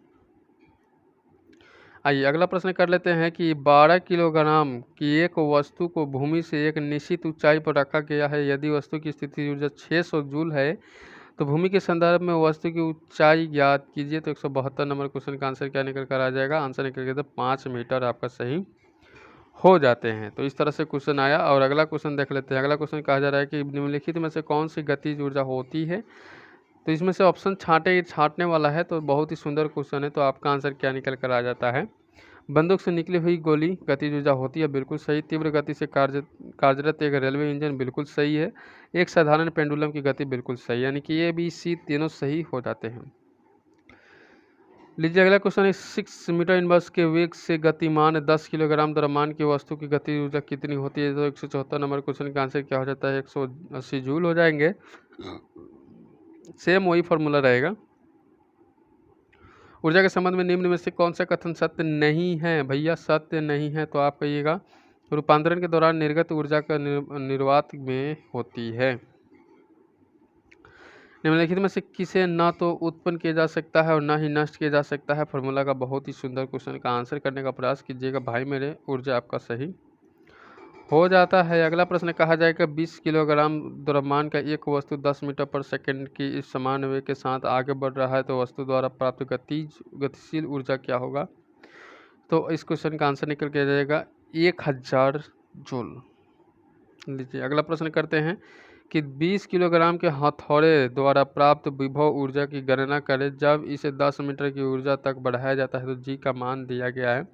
आइए अगला प्रश्न कर लेते हैं कि 12 किलोग्राम की एक वस्तु को भूमि से एक निश्चित ऊंचाई पर रखा गया है। यदि वस्तु की स्थिति ऊर्जा 600 जूल है, तो भूमि के संदर्भ में वस्तु की ऊंचाई ज्ञात कीजिए। तो 172 नंबर क्वेश्चन का आंसर क्या निकल कर आ जाएगा, आंसर निकल के 5 मीटर आपका सही हो जाते हैं। तो इस तरह से क्वेश्चन आया। और अगला क्वेश्चन देख लेते हैं। अगला क्वेश्चन कहा जा रहा है कि निम्नलिखित में से कौन सी गतिज ऊर्जा होती है, तो इसमें से ऑप्शन छांटने वाला है, तो बहुत ही सुंदर क्वेश्चन है। तो आपका आंसर क्या निकल कर आ जाता है, बंदूक से निकली हुई गोली गतिज ऊर्जा होती है, बिल्कुल सही। तीव्र गति से कार्यरत एक रेलवे इंजन, बिल्कुल सही है। एक साधारण पेंडुलम की गति, बिल्कुल सही, यानी कि ए बी सी तीनों सही हो जाते हैं। लीजिए अगला क्वेश्चन है, 6 मीटर इनवर्स के वेग से गतिमान 10 किलोग्राम द्रव्यमान की वस्तु की गतिज ऊर्जा कितनी होती है। तो 174 नंबर क्वेश्चन का आंसर क्या हो जाता है, 180 जूल हो जाएंगे। सेम वही फॉर्मूला रहेगा। ऊर्जा के संबंध में निम्न में से कौन सा कथन सत्य नहीं है, भैया सत्य नहीं है, तो आप कहिएगा रूपांतरण के दौरान निर्गत ऊर्जा का निर्वात में होती है। निम्नलिखित में से किसे न तो उत्पन्न किया जा सकता है और न ही नष्ट किया जा सकता है। फॉर्मूला का बहुत ही सुंदर क्वेश्चन का आंसर करने का प्रयास कीजिएगा भाई मेरे, ऊर्जा आपका सही हो जाता है। अगला प्रश्न कहा जाएगा 20 किलोग्राम द्रव्यमान का एक वस्तु 10 मीटर पर सेकंड की इस समान वेग के साथ आगे बढ़ रहा है, तो वस्तु द्वारा प्राप्त गतिशील ऊर्जा क्या होगा। तो इस क्वेश्चन का आंसर निकल के जाएगा 1000 जूल। लीजिए अगला प्रश्न करते हैं कि 20 किलोग्राम के हथौड़े द्वारा प्राप्त विभव ऊर्जा की गणना करें। जब इसे 10 मीटर की ऊर्जा तक बढ़ाया जाता है, तो जी का मान दिया गया है।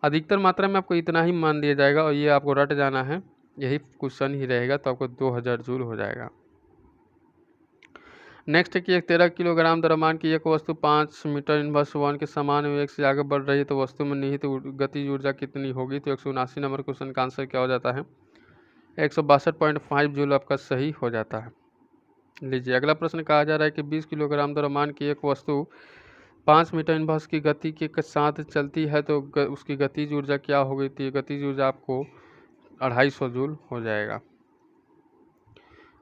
अधिकतर मात्रा में आपको इतना ही मान दिया जाएगा और ये आपको रट जाना है, यही क्वेश्चन ही रहेगा, तो आपको 2000 जूल हो जाएगा। नेक्स्ट है कि एक 13 किलोग्राम द्रव्यमान की एक वस्तु 5 मीटर इनवर्स 1 के समान वेग से आगे बढ़ रही है, तो वस्तु में निहित गतिज ऊर्जा कितनी होगी। तो 179 नंबर क्वेश्चन का आंसर क्या हो जाता है, 162.5 जूल आपका सही हो जाता है। लीजिए अगला प्रश्न कहा जा रहा है कि 20 किलोग्राम द्रव्यमान की एक वस्तु 5 मीटर इनवर्स की गति के साथ चलती है, तो उसकी गतिज ऊर्जा क्या हो गई थी। गतिज ऊर्जा आपको 250 जूल हो जाएगा।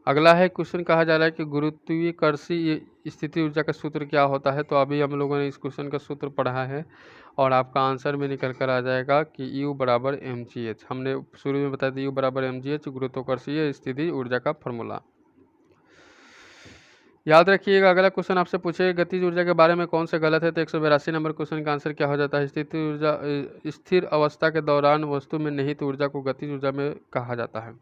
अगला है क्वेश्चन कहा जा रहा है कि गुरुत्वाकर्षीय स्थिति ऊर्जा का सूत्र क्या होता है। तो अभी हम लोगों ने इस क्वेश्चन का सूत्र पढ़ा है और आपका आंसर में निकल कर आ जाएगा कि U बराबर mgh। हमने शुरू में बताया था U बराबर mgh गुरुत्वाकर्षीय स्थिति ऊर्जा का फॉर्मूला। याद रखिएगा अगला क्वेश्चन आपसे पूछेगा गतिज ऊर्जा के बारे में कौन सा गलत है। तो 182 नंबर क्वेश्चन का आंसर क्या हो जाता है, स्थिति ऊर्जा स्थिर अवस्था के दौरान वस्तु में निहित ऊर्जा को गतिज ऊर्जा में कहा जाता है।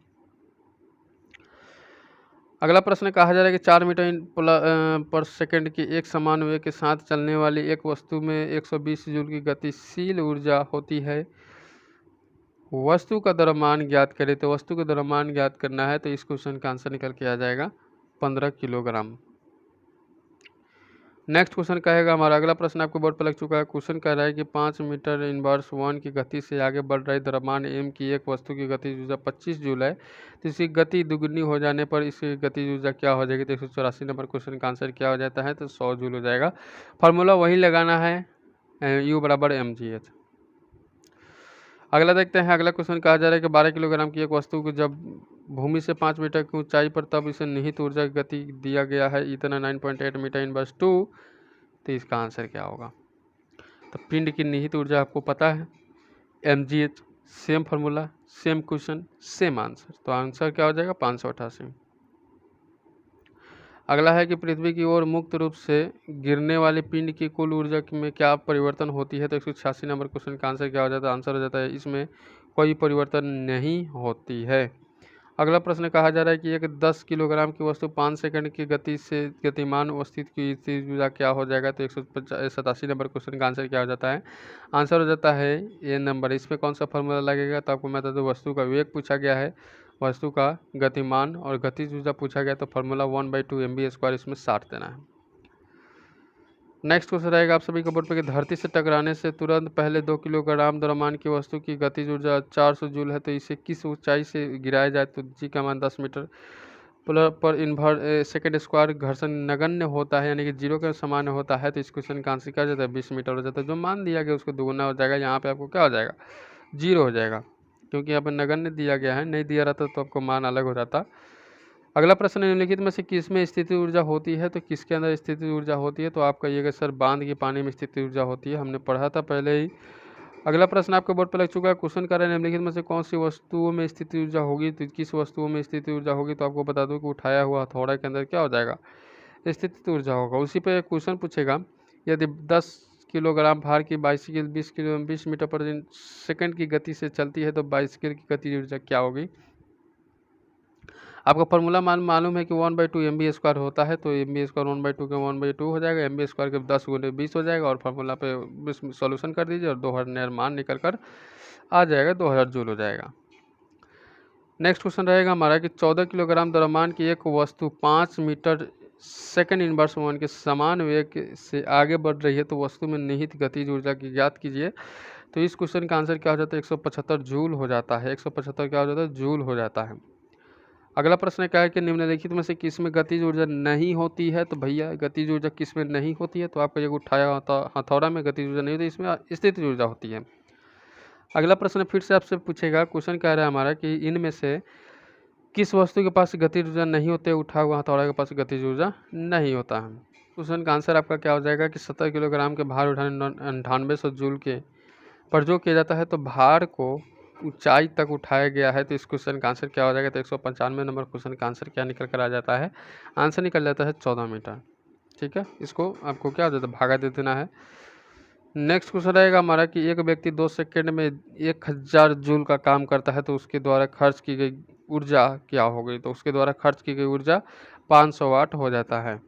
अगला प्रश्न कहा जा रहा है कि 4 मीटर पर सेकंड की एक समान वेग के साथ चलने वाली एक वस्तु में 120 जूल की गतिशील ऊर्जा होती है। वस्तु का द्रव्यमान ज्ञात करें। तो वस्तु का द्रव्यमान ज्ञात करना है, तो इस क्वेश्चन का आंसर निकल के आ जाएगा 15 किलोग्राम। नेक्स्ट क्वेश्चन कहेगा, हमारा अगला प्रश्न आपको बोर्ड पर लग चुका है। क्वेश्चन कह रहा है कि 5 मीटर इनवर्स 1 की गति से आगे बढ़ रही द्रव्यमान m की एक वस्तु की गतिज ऊर्जा 25 जूल है, तो इसकी गति दुगुनी हो जाने पर इसकी गतिज ऊर्जा क्या हो जाएगी। तो 184 नंबर क्वेश्चन का आंसर क्या हो जाता है, तो 100 जूल हो जाएगा। फार्मूला वही लगाना है, U बराबर mgh। अगला देखते हैं। अगला क्वेश्चन कहा जा रहा है कि 12 किलोग्राम की एक वस्तु को जब भूमि से 5 मीटर की ऊंचाई पर, तब इसे निहित ऊर्जा की गति दिया गया है इतना 9.8 मीटर इनवर्स 2, तो इसका आंसर क्या होगा। तो पिंड की निहित ऊर्जा आपको पता है mgh, same formula, same question, same answer, तो आंसर क्या हो जाएगा 588। अगला है कि पृथ्वी की ओर मुक्त रूप से गिरने वाले पिंड की कुल ऊर्जा में क्या परिवर्तन होती है। तो 186 नंबर क्वेश्चन का आंसर क्या हो जाता है, आंसर हो जाता है इसमें कोई परिवर्तन नहीं होती है। अगला प्रश्न कहा जा रहा है कि एक 10 किलोग्राम की वस्तु 5 सेकंड की गति से गतिमान अवस्थित की स्थिर ऊर्जा क्या हो जाएगा। तो 187 नंबर क्वेश्चन का आंसर क्या हो जाता है, आंसर हो जाता है ए नंबर। इसमें कौन सा फॉर्मूला लगेगा, तो आपको मैं बता दूं वस्तु का वेग पूछा गया है, वस्तु का गतिमान और गतिज ऊर्जा पूछा गया, तो फार्मूला 1/2 mv² इसमें 60 देना है। नेक्स्ट क्वेश्चन रहेगा आप सभी के बोर्ड पर कि धरती से टकराने से तुरंत पहले 2 किलोग्राम द्रव्यमान की वस्तु की गतिज ऊर्जा 400 जूल है, तो इसे किस ऊंचाई से गिराया जाए। तो जी का मान 10 मीटर पर इन्वर्ट सेकेंड स्क्वायर घर्षण नगण्य होता है, यानी कि जीरो के समान होता है। तो इस क्वेश्चन का आंसर क्या हो जाता है, 20 मीटर हो जाता है। जो मान दिया गया उसको दोगुना हो जाएगा, यहाँ पे आपको क्या हो जाएगा, जीरो हो जाएगा, क्योंकि यहाँ पर नगण्य दिया गया है, नहीं दिया रहता तो आपको मान अलग हो जाता। अगला प्रश्न, निम्नलिखित में से किसमें स्थिति ऊर्जा होती है। तो किसके अंदर स्थिति ऊर्जा होती है, तो आप कहिएगा सर बांध के पानी में स्थिति ऊर्जा होती है, हमने पढ़ा था पहले ही। अगला प्रश्न आपके बोर्ड पर लग चुका है, क्वेश्चन कर रहे हैं निम्नलिखित में से कौन सी वस्तुओं में स्थिति ऊर्जा होगी। तो किस वस्तुओं में स्थिति ऊर्जा होगी, तो आपको बता दूं कि उठाया हुआ हथौड़ा के अंदर क्या हो जाएगा, स्थिति ऊर्जा होगा। उसी पे क्वेश्चन पूछेगा, यदि 10 किलोग्राम भार की बाइसिकल 20 मीटर पर सेकंड की गति से चलती है, तो बाइसिकल की गति ऊर्जा क्या होगी। आपका फॉर्मूला मालूम है कि 1/2 mv² होता है, तो mv² 1/2 के 1/2 हो जाएगा, mv² के 10 गुने 20 हो जाएगा, और फार्मूला पे सॉल्यूशन कर दीजिए और 2000 मान निकल कर आ जाएगा, 2000 जूल हो जाएगा। नेक्स्ट क्वेश्चन रहेगा हमारा कि 14 किलोग्राम द्रव्यमान की एक वस्तु 5 मीटर सेकंड इनवर्स वन के समान वेग से आगे बढ़ रही है, तो वस्तु में निहित गतिज ऊर्जा की ज्ञात कीजिए। तो इस क्वेश्चन का आंसर क्या हो जाता है, 175 जूल हो जाता है, 175 क्या हो जाता है, जूल हो जाता है। अगला प्रश्न क्या है कि निम्नलिखित में से किस में गतिज ऊर्जा नहीं होती है। तो भैया गतिज ऊर्जा किस में नहीं होती है, तो आपका ये उठाया हथौड़ा में गतिज ऊर्जा नहीं होती, इसमें स्थितिज ऊर्जा होती है। अगला प्रश्न फिर से आपसे पूछेगा, क्वेश्चन कह रहा है हमारा कि इनमें से किस वस्तु के पास गतिज ऊर्जा नहीं होते, उठा हुआ हथौड़ा के पास गतिज ऊर्जा नहीं होता है। क्वेश्चन का आंसर आपका क्या हो जाएगा कि 70 किलोग्राम के भार उठाने 9800 जूल के पर जो किया जाता है, तो भार को ऊंचाई तक उठाया गया है। तो इस क्वेश्चन का आंसर क्या हो जाएगा, तो 195 नंबर क्वेश्चन का आंसर क्या निकल कर आ जाता है, आंसर निकल जाता है 14 मीटर। ठीक है, इसको आपको क्या हो जाता है, भागा दे देना है। नेक्स्ट क्वेश्चन रहेगा हमारा कि एक व्यक्ति 2 सेकंड में 1000 जूल का काम करता है, तो उसके द्वारा खर्च की गई ऊर्जा क्या हो गई। तो उसके द्वारा खर्च की गई ऊर्जा 500 वाट हो जाता है।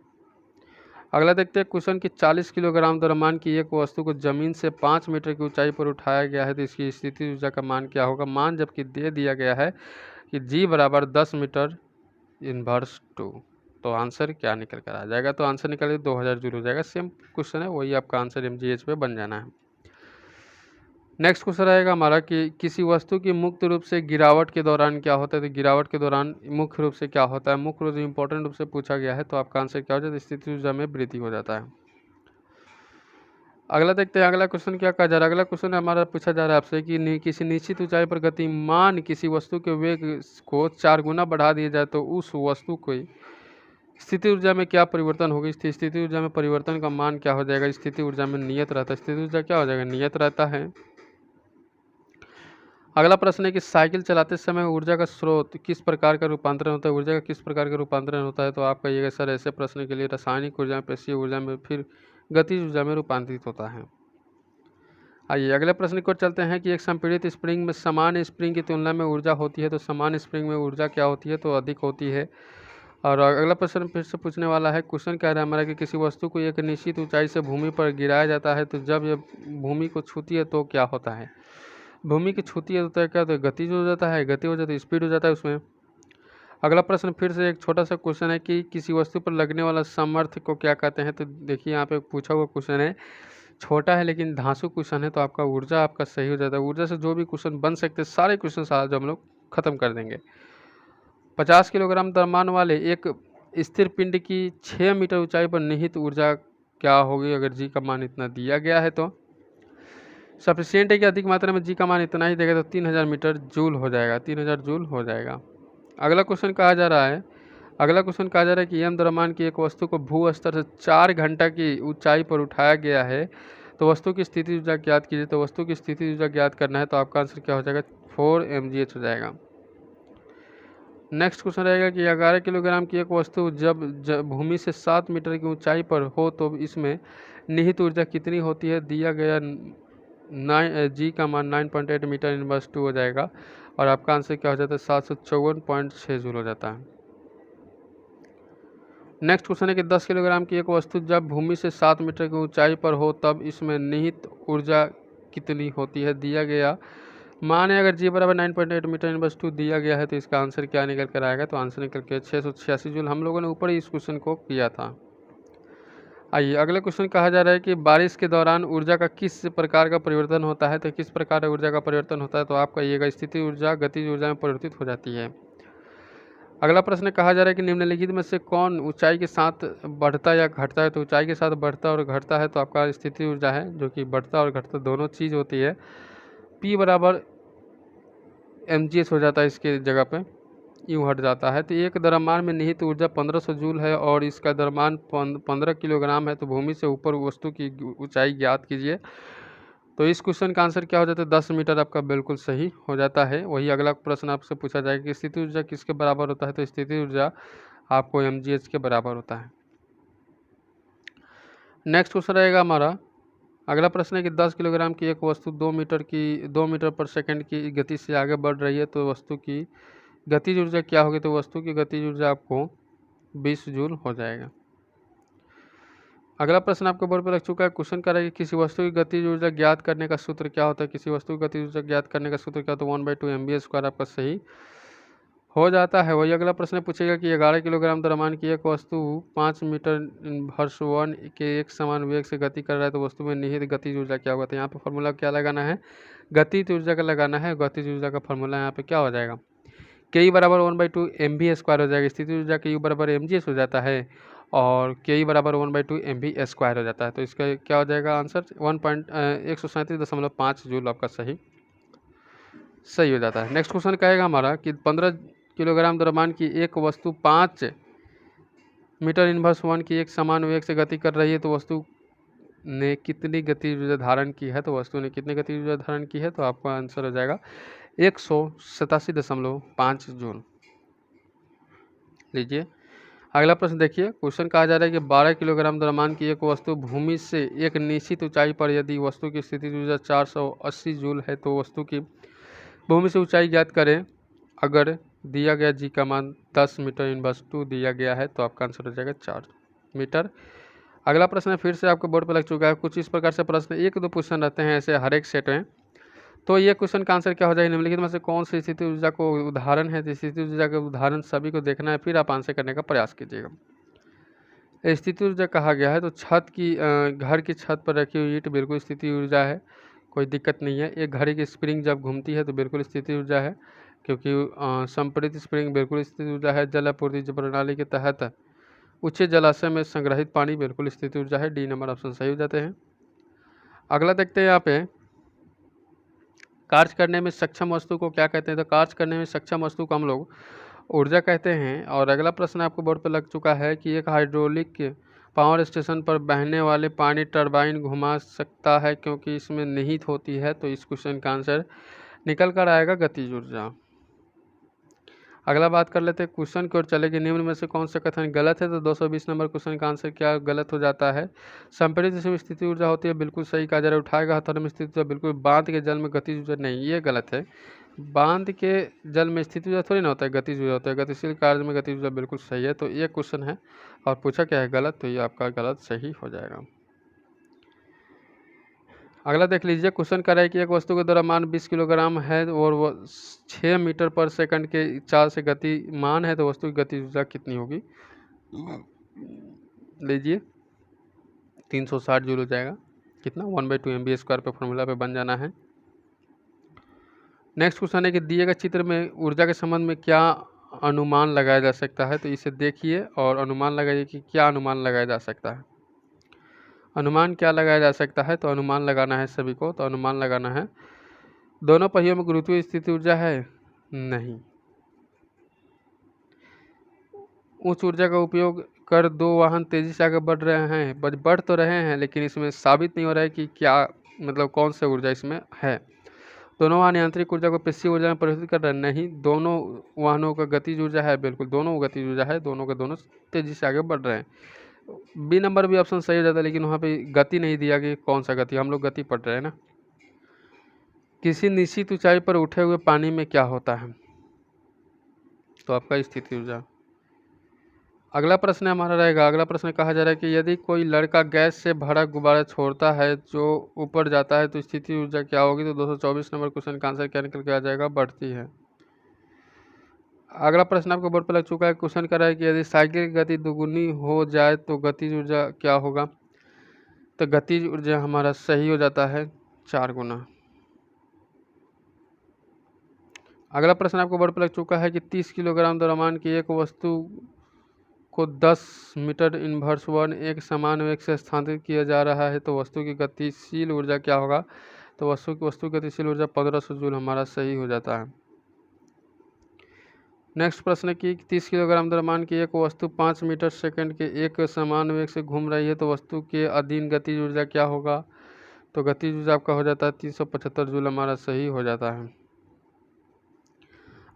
अगला देखते हैं क्वेश्चन कि 40 किलोग्राम द्रव्यमान की एक वस्तु को जमीन से 5 मीटर की ऊंचाई पर उठाया गया है, तो इसकी स्थिति ऊर्जा का मान क्या होगा। मान जबकि दे दिया गया है कि g बराबर 10 मीटर इनवर्स 2, तो आंसर क्या निकल कर आ जाएगा, तो आंसर निकल 2000 जूल हो जाएगा। सेम क्वेश्चन है, वही आपका आंसर mgh पे बन जाना है। नेक्स्ट क्वेश्चन रहेगा हमारा कि किसी वस्तु की मुक्त रूप से गिरावट के दौरान क्या होता है। तो गिरावट के दौरान मुख्य रूप से क्या होता है, मुख्य रूप से इंपॉर्टेंट रूप से पूछा गया है, तो आपका आंसर क्या हो जाता है, स्थिति ऊर्जा में वृद्धि हो जाता है। अगला देखते हैं, अगला क्वेश्चन क्या कहा जा रहा है। अगला क्वेश्चन हमारा पूछा जा रहा है आपसे कि किसी निश्चित ऊंचाई पर गतिमान किसी वस्तु के वेग को 4 गुना बढ़ा दिया जाए, तो उस वस्तु को स्थिति ऊर्जा में क्या परिवर्तन होगी। स्थिति ऊर्जा में परिवर्तन का मान क्या हो जाएगा, स्थिति ऊर्जा में नियत रहता है, स्थिति ऊर्जा क्या हो जाएगा, नियत रहता है। अगला प्रश्न है कि साइकिल चलाते समय ऊर्जा का स्रोत किस प्रकार का रूपांतरण होता है, ऊर्जा का किस प्रकार का रूपांतरण होता है। तो आप कहिएगा सर ऐसे प्रश्न के लिए रासायनिक ऊर्जा, पेशीय ऊर्जा में, फिर गतिज ऊर्जा में रूपांतरित होता है। आइए अगले प्रश्न को चलते हैं कि एक संपीड़ित स्प्रिंग में समान स्प्रिंग की तुलना में ऊर्जा होती है, तो समान स्प्रिंग में ऊर्जा क्या होती है, तो अधिक होती है। और अगला प्रश्न फिर से पूछने वाला है, क्वेश्चन कह रहा है हमारा कि किसी वस्तु को एक निश्चित ऊंचाई से भूमि पर गिराया जाता है, तो जब यह भूमि को छूती है तो क्या होता है। भूमि की छूती है तो क्या होता है, गतिज हो जाता है, गति हो जाता है, स्पीड हो जाता है उसमें। अगला प्रश्न फिर से एक छोटा सा क्वेश्चन है कि किसी वस्तु पर लगने वाला सामर्थ्य को क्या कहते हैं। तो देखिए यहाँ पे पूछा हुआ क्वेश्चन है, छोटा है लेकिन धांसू क्वेश्चन है, तो आपका ऊर्जा आपका सही हो जाता है। ऊर्जा से जो भी क्वेश्चन बन सकते हैं सारे क्वेश्चन आज हम लोग खत्म कर देंगे। 50 किलोग्राम द्रव्यमान वाले एक स्थिर पिंड की 6 मीटर ऊंचाई पर निहित ऊर्जा क्या होगी, अगर जी का मान इतना दिया गया है। तो सफिशियंट है कि अधिक मात्रा में जी का मान इतना ही देगा, तो 3000 मीटर जूल हो जाएगा, 3000 जूल हो जाएगा। अगला क्वेश्चन कहा जा रहा है, अगला क्वेश्चन कहा जा रहा है कि एम द्रव्यमान की एक वस्तु को भू स्तर से 4 घंटा की ऊंचाई पर उठाया गया है, तो वस्तु की स्थिति ऊर्जा ज्ञात कीजिए। तो वस्तु की स्थिति ऊर्जा ज्ञात करना है, तो आपका आंसर क्या हो जाएगा, 4 mgh हो जाएगा। नेक्स्ट क्वेश्चन रहेगा कि 11 किलोग्राम की एक वस्तु जब भूमि से 7 मीटर की ऊंचाई पर हो तो इसमें निहित ऊर्जा कितनी होती है। दिया गया जी का मान 9.8 मीटर इनवर्स 2 हो जाएगा और आपका आंसर क्या हो जाता है 754.6 जूल हो जाता है। नेक्स्ट क्वेश्चन है कि 10 किलोग्राम की एक वस्तु जब भूमि से 7 मीटर की ऊंचाई पर हो तब इसमें निहित ऊर्जा कितनी होती है। दिया गया मान है अगर जी बराबर 9.8 मीटर इनवर्स 2 दिया गया है तो इसका आंसर क्या निकल कर आएगा। तो आंसर निकल के 686 जूल। हम लोगों ने ऊपर ही इस क्वेश्चन को किया था। आइए अगले क्वेश्चन कहा जा रहा है कि बारिश के दौरान ऊर्जा का किस प्रकार का परिवर्तन होता है। तो किस प्रकार का ऊर्जा का परिवर्तन होता है तो आप कहिएगा स्थिति ऊर्जा गतिज ऊर्जा में परिवर्तित हो जाती है। अगला प्रश्न कहा जा रहा है कि निम्नलिखित में से कौन ऊंचाई के साथ बढ़ता या घटता है। तो ऊंचाई के साथ बढ़ता और घटता है तो आपका स्थिति ऊर्जा है जो कि बढ़ता और घटता दोनों चीज़ होती है। P बराबर mgh हो जाता है इसके जगह पे, यूँ हट जाता है। तो एक द्रव्यमान में निहित ऊर्जा 1500 जूल है और इसका द्रव्यमान 15 किलोग्राम है। तो भूमि से ऊपर वस्तु की ऊंचाई ज्ञात कीजिए। तो इस क्वेश्चन का आंसर क्या हो जाता है 10 मीटर आपका बिल्कुल सही हो जाता है। वही अगला प्रश्न आपसे पूछा जाएगा कि स्थिति ऊर्जा किसके बराबर होता है। तो स्थिति ऊर्जा आपको mgh के बराबर होता है। नेक्स्ट क्वेश्चन रहेगा हमारा अगला प्रश्न है कि 10 किलोग्राम की एक वस्तु 2 मीटर पर सेकंड की गति से आगे बढ़ रही है तो वस्तु की गतिज ऊर्जा क्या होगी। तो वस्तु की गतिज ऊर्जा आपको 20 जूल हो जाएगा। अगला प्रश्न आपके बोर्ड पर लग चुका है। क्वेश्चन कर रहा है कि किसी वस्तु की गतिज ऊर्जा ज्ञात करने का सूत्र क्या होता है। किसी वस्तु की गतिज ऊर्जा ज्ञात करने का सूत्र क्या होता है। 1/2 mv² आपका सही हो जाता है। वही अगला प्रश्न पूछेगा कि 11 किलोग्राम द्रव्यमान की एक वस्तु 5 मीटर वर्ष 1 के एक समान वेग से गति कर रहा है तो वस्तु में निहित गतिज ऊर्जा क्या होगा। तो यहाँ पे फॉर्मूला क्या लगाना है, गतिज ऊर्जा का लगाना है। गतिज ऊर्जा का फॉर्मूला यहाँ पे क्या हो जाएगा, के बराबर 1/2 mv² हो जाएगा। स्थिति ऊर्जा के बराबर mgh हो जाता है और के बराबर 1/2 mv² हो जाता है। तो इसका क्या हो जाएगा आंसर 137.5 जूल आपका सही हो जाता है। नेक्स्ट क्वेश्चन कहेगा हमारा कि 15 किलोग्राम द्रव्यमान की एक वस्तु 5 मीटर इनवर्स 1 की एक समान वेग से गति कर रही है तो वस्तु ने कितनी गतिज ऊर्जा धारण की है। तो वस्तु ने कितनी गतिज ऊर्जा धारण की है तो आपका आंसर हो जाएगा 187.5 जूल। लीजिए अगला प्रश्न देखिए। क्वेश्चन कहा जा रहा है कि 12 किलोग्राम द्रव्यमान की एक वस्तु भूमि से एक निश्चित ऊंचाई पर यदि वस्तु की स्थिति ऊर्जा 480 जूल है तो वस्तु की भूमि से ऊंचाई ज्ञात करें। अगर दिया गया जी का मान 10 मीटर इनवर्स 2 दिया गया है तो आपका आंसर हो जाएगा 4 मीटर। अगला प्रश्न फिर से आपके बोर्ड पर लग चुका है। कुछ इस प्रकार से प्रश्न 1-2 क्वेश्चन रहते हैं ऐसे हर एक सेट में। तो ये क्वेश्चन का आंसर क्या हो जाएगा, निम्नलिखित में से कौन सी स्थिति ऊर्जा को उदाहरण है। तो स्थिति ऊर्जा के उदाहरण सभी को देखना है फिर आप आंसर करने का प्रयास कीजिएगा। स्थिति ऊर्जा कहा गया है तो छत की घर की छत पर रखी हुई ईंट बिल्कुल स्थिति ऊर्जा है, कोई दिक्कत नहीं है। एक घड़ी की स्प्रिंग जब घूमती है तो बिल्कुल स्थिति ऊर्जा है क्योंकि संपीड़ित स्प्रिंग बिल्कुल स्थिति ऊर्जा है। जल आपूर्ति प्रणाली के तहत उच्च जलाशय में संग्रहित पानी बिल्कुल स्थिति ऊर्जा है। डी नंबर ऑप्शन सही हो जाते हैं। अगला देखते हैं यहाँ पे कार्य करने में सक्षम वस्तु को क्या कहते हैं। तो कार्य करने में सक्षम वस्तु को हम लोग ऊर्जा कहते हैं। और अगला प्रश्न आपको बोर्ड पर लग चुका है कि एक हाइड्रोलिक पावर स्टेशन पर बहने वाले पानी टरबाइन घुमा सकता है क्योंकि इसमें निहित होती है। तो इस क्वेश्चन का आंसर निकल कर आएगा गतिज ऊर्जा। अगला बात कर लेते हैं क्वेश्चन की ओर चले कि निम्न में से कौन सा कथन गलत है। तो 220 नंबर क्वेश्चन का आंसर क्या गलत हो जाता है। संपीड़ित में स्थिति ऊर्जा होती है बिल्कुल सही कहा जा रहा है। उठाएगा हथौड़े में स्थिति ऊर्जा बिल्कुल, बांध के जल में गतिज ऊर्जा नहीं, ये गलत है। बांध के जल में स्थिति ऊर्जा थोड़ी ना होता है, गतिज ऊर्जा होता है। गतिशील कार्य में गतिज ऊर्जा बिल्कुल सही है। तो ये क्वेश्चन है और पूछा क्या है गलत, तो ये आपका गलत सही हो जाएगा। अगला देख लीजिए क्वेश्चन कर रहा है कि एक वस्तु का द्रव्यमान 20 किलोग्राम है और वो 6 मीटर पर सेकंड के चाल से गतिमान है तो वस्तु की गतिज ऊर्जा कितनी होगी। लीजिए 360 जूल हो जाएगा। कितना 1/2 mv² पे फॉर्मूला पे बन जाना है। नेक्स्ट क्वेश्चन है कि दिए गए चित्र में ऊर्जा के संबंध में क्या अनुमान लगाया जा सकता है। तो इसे देखिए और अनुमान लगाइए कि क्या अनुमान लगाया जा सकता है। अनुमान क्या लगाया जा सकता है, तो अनुमान लगाना है सभी को। तो अनुमान लगाना है दोनों पहियों में गुरुत्वीय स्थिति ऊर्जा है, नहीं। उच्च ऊर्जा का उपयोग कर दो वाहन तेजी से आगे बढ़ रहे हैं, बढ़ तो रहे हैं लेकिन इसमें साबित नहीं हो रहा है कि क्या मतलब कौन सा ऊर्जा इसमें है। दोनों वाहन यांत्रिक ऊर्जा को पेशीय ऊर्जा में परिवर्तित कर रहे हैं? नहीं, दोनों वाहनों का गतिज ऊर्जा है, बिल्कुल दोनों गतिज ऊर्जा है, दोनों के दोनों तेजी से आगे बढ़ रहे हैं। बी नंबर भी ऑप्शन सही हो जाता है, लेकिन वहाँ पे गति नहीं दिया कि कौन सा गति, हम लोग गति पढ़ रहे हैं ना। किसी निश्चित ऊंचाई पर उठे हुए पानी में क्या होता है? तो आपका स्थिति ऊर्जा। अगला प्रश्न हमारा रहेगा, अगला प्रश्न कहा जा रहा है कि यदि कोई लड़का गैस से भरा गुब्बारा छोड़ता है जो ऊपर जाता है तो स्थिति ऊर्जा क्या होगी? तो 224 नंबर क्वेश्चन का आंसर क्या निकल के आ जाएगा? बढ़ती है। अगला प्रश्न आपको बोर्ड पर लग चुका है, क्वेश्चन कर रहा है कि यदि साइकिल की गति दुगुनी हो जाए तो गतिज ऊर्जा क्या होगा? तो गतिज ऊर्जा हमारा सही हो जाता है 4 गुना। अगला प्रश्न आपको बोर्ड पर लग चुका है कि 30 किलोग्राम द्रव्यमान की एक वस्तु को 10 मीटर इनवर्स वन एक समान वेग से स्थानांतरित किया जा रहा है तो वस्तु की गतिशील ऊर्जा क्या होगा? तो वस्तु की गतिशील ऊर्जा 1500 जूल हमारा सही हो जाता है। नेक्स्ट प्रश्न की 30 किलोग्राम द्रव्यमान की एक वस्तु 5 मीटर सेकंड के एक समान वेग से घूम रही है तो वस्तु के अधीन गतिज ऊर्जा क्या होगा? तो गतिज ऊर्जा आपका हो जाता है 375 जूल हमारा सही हो जाता है।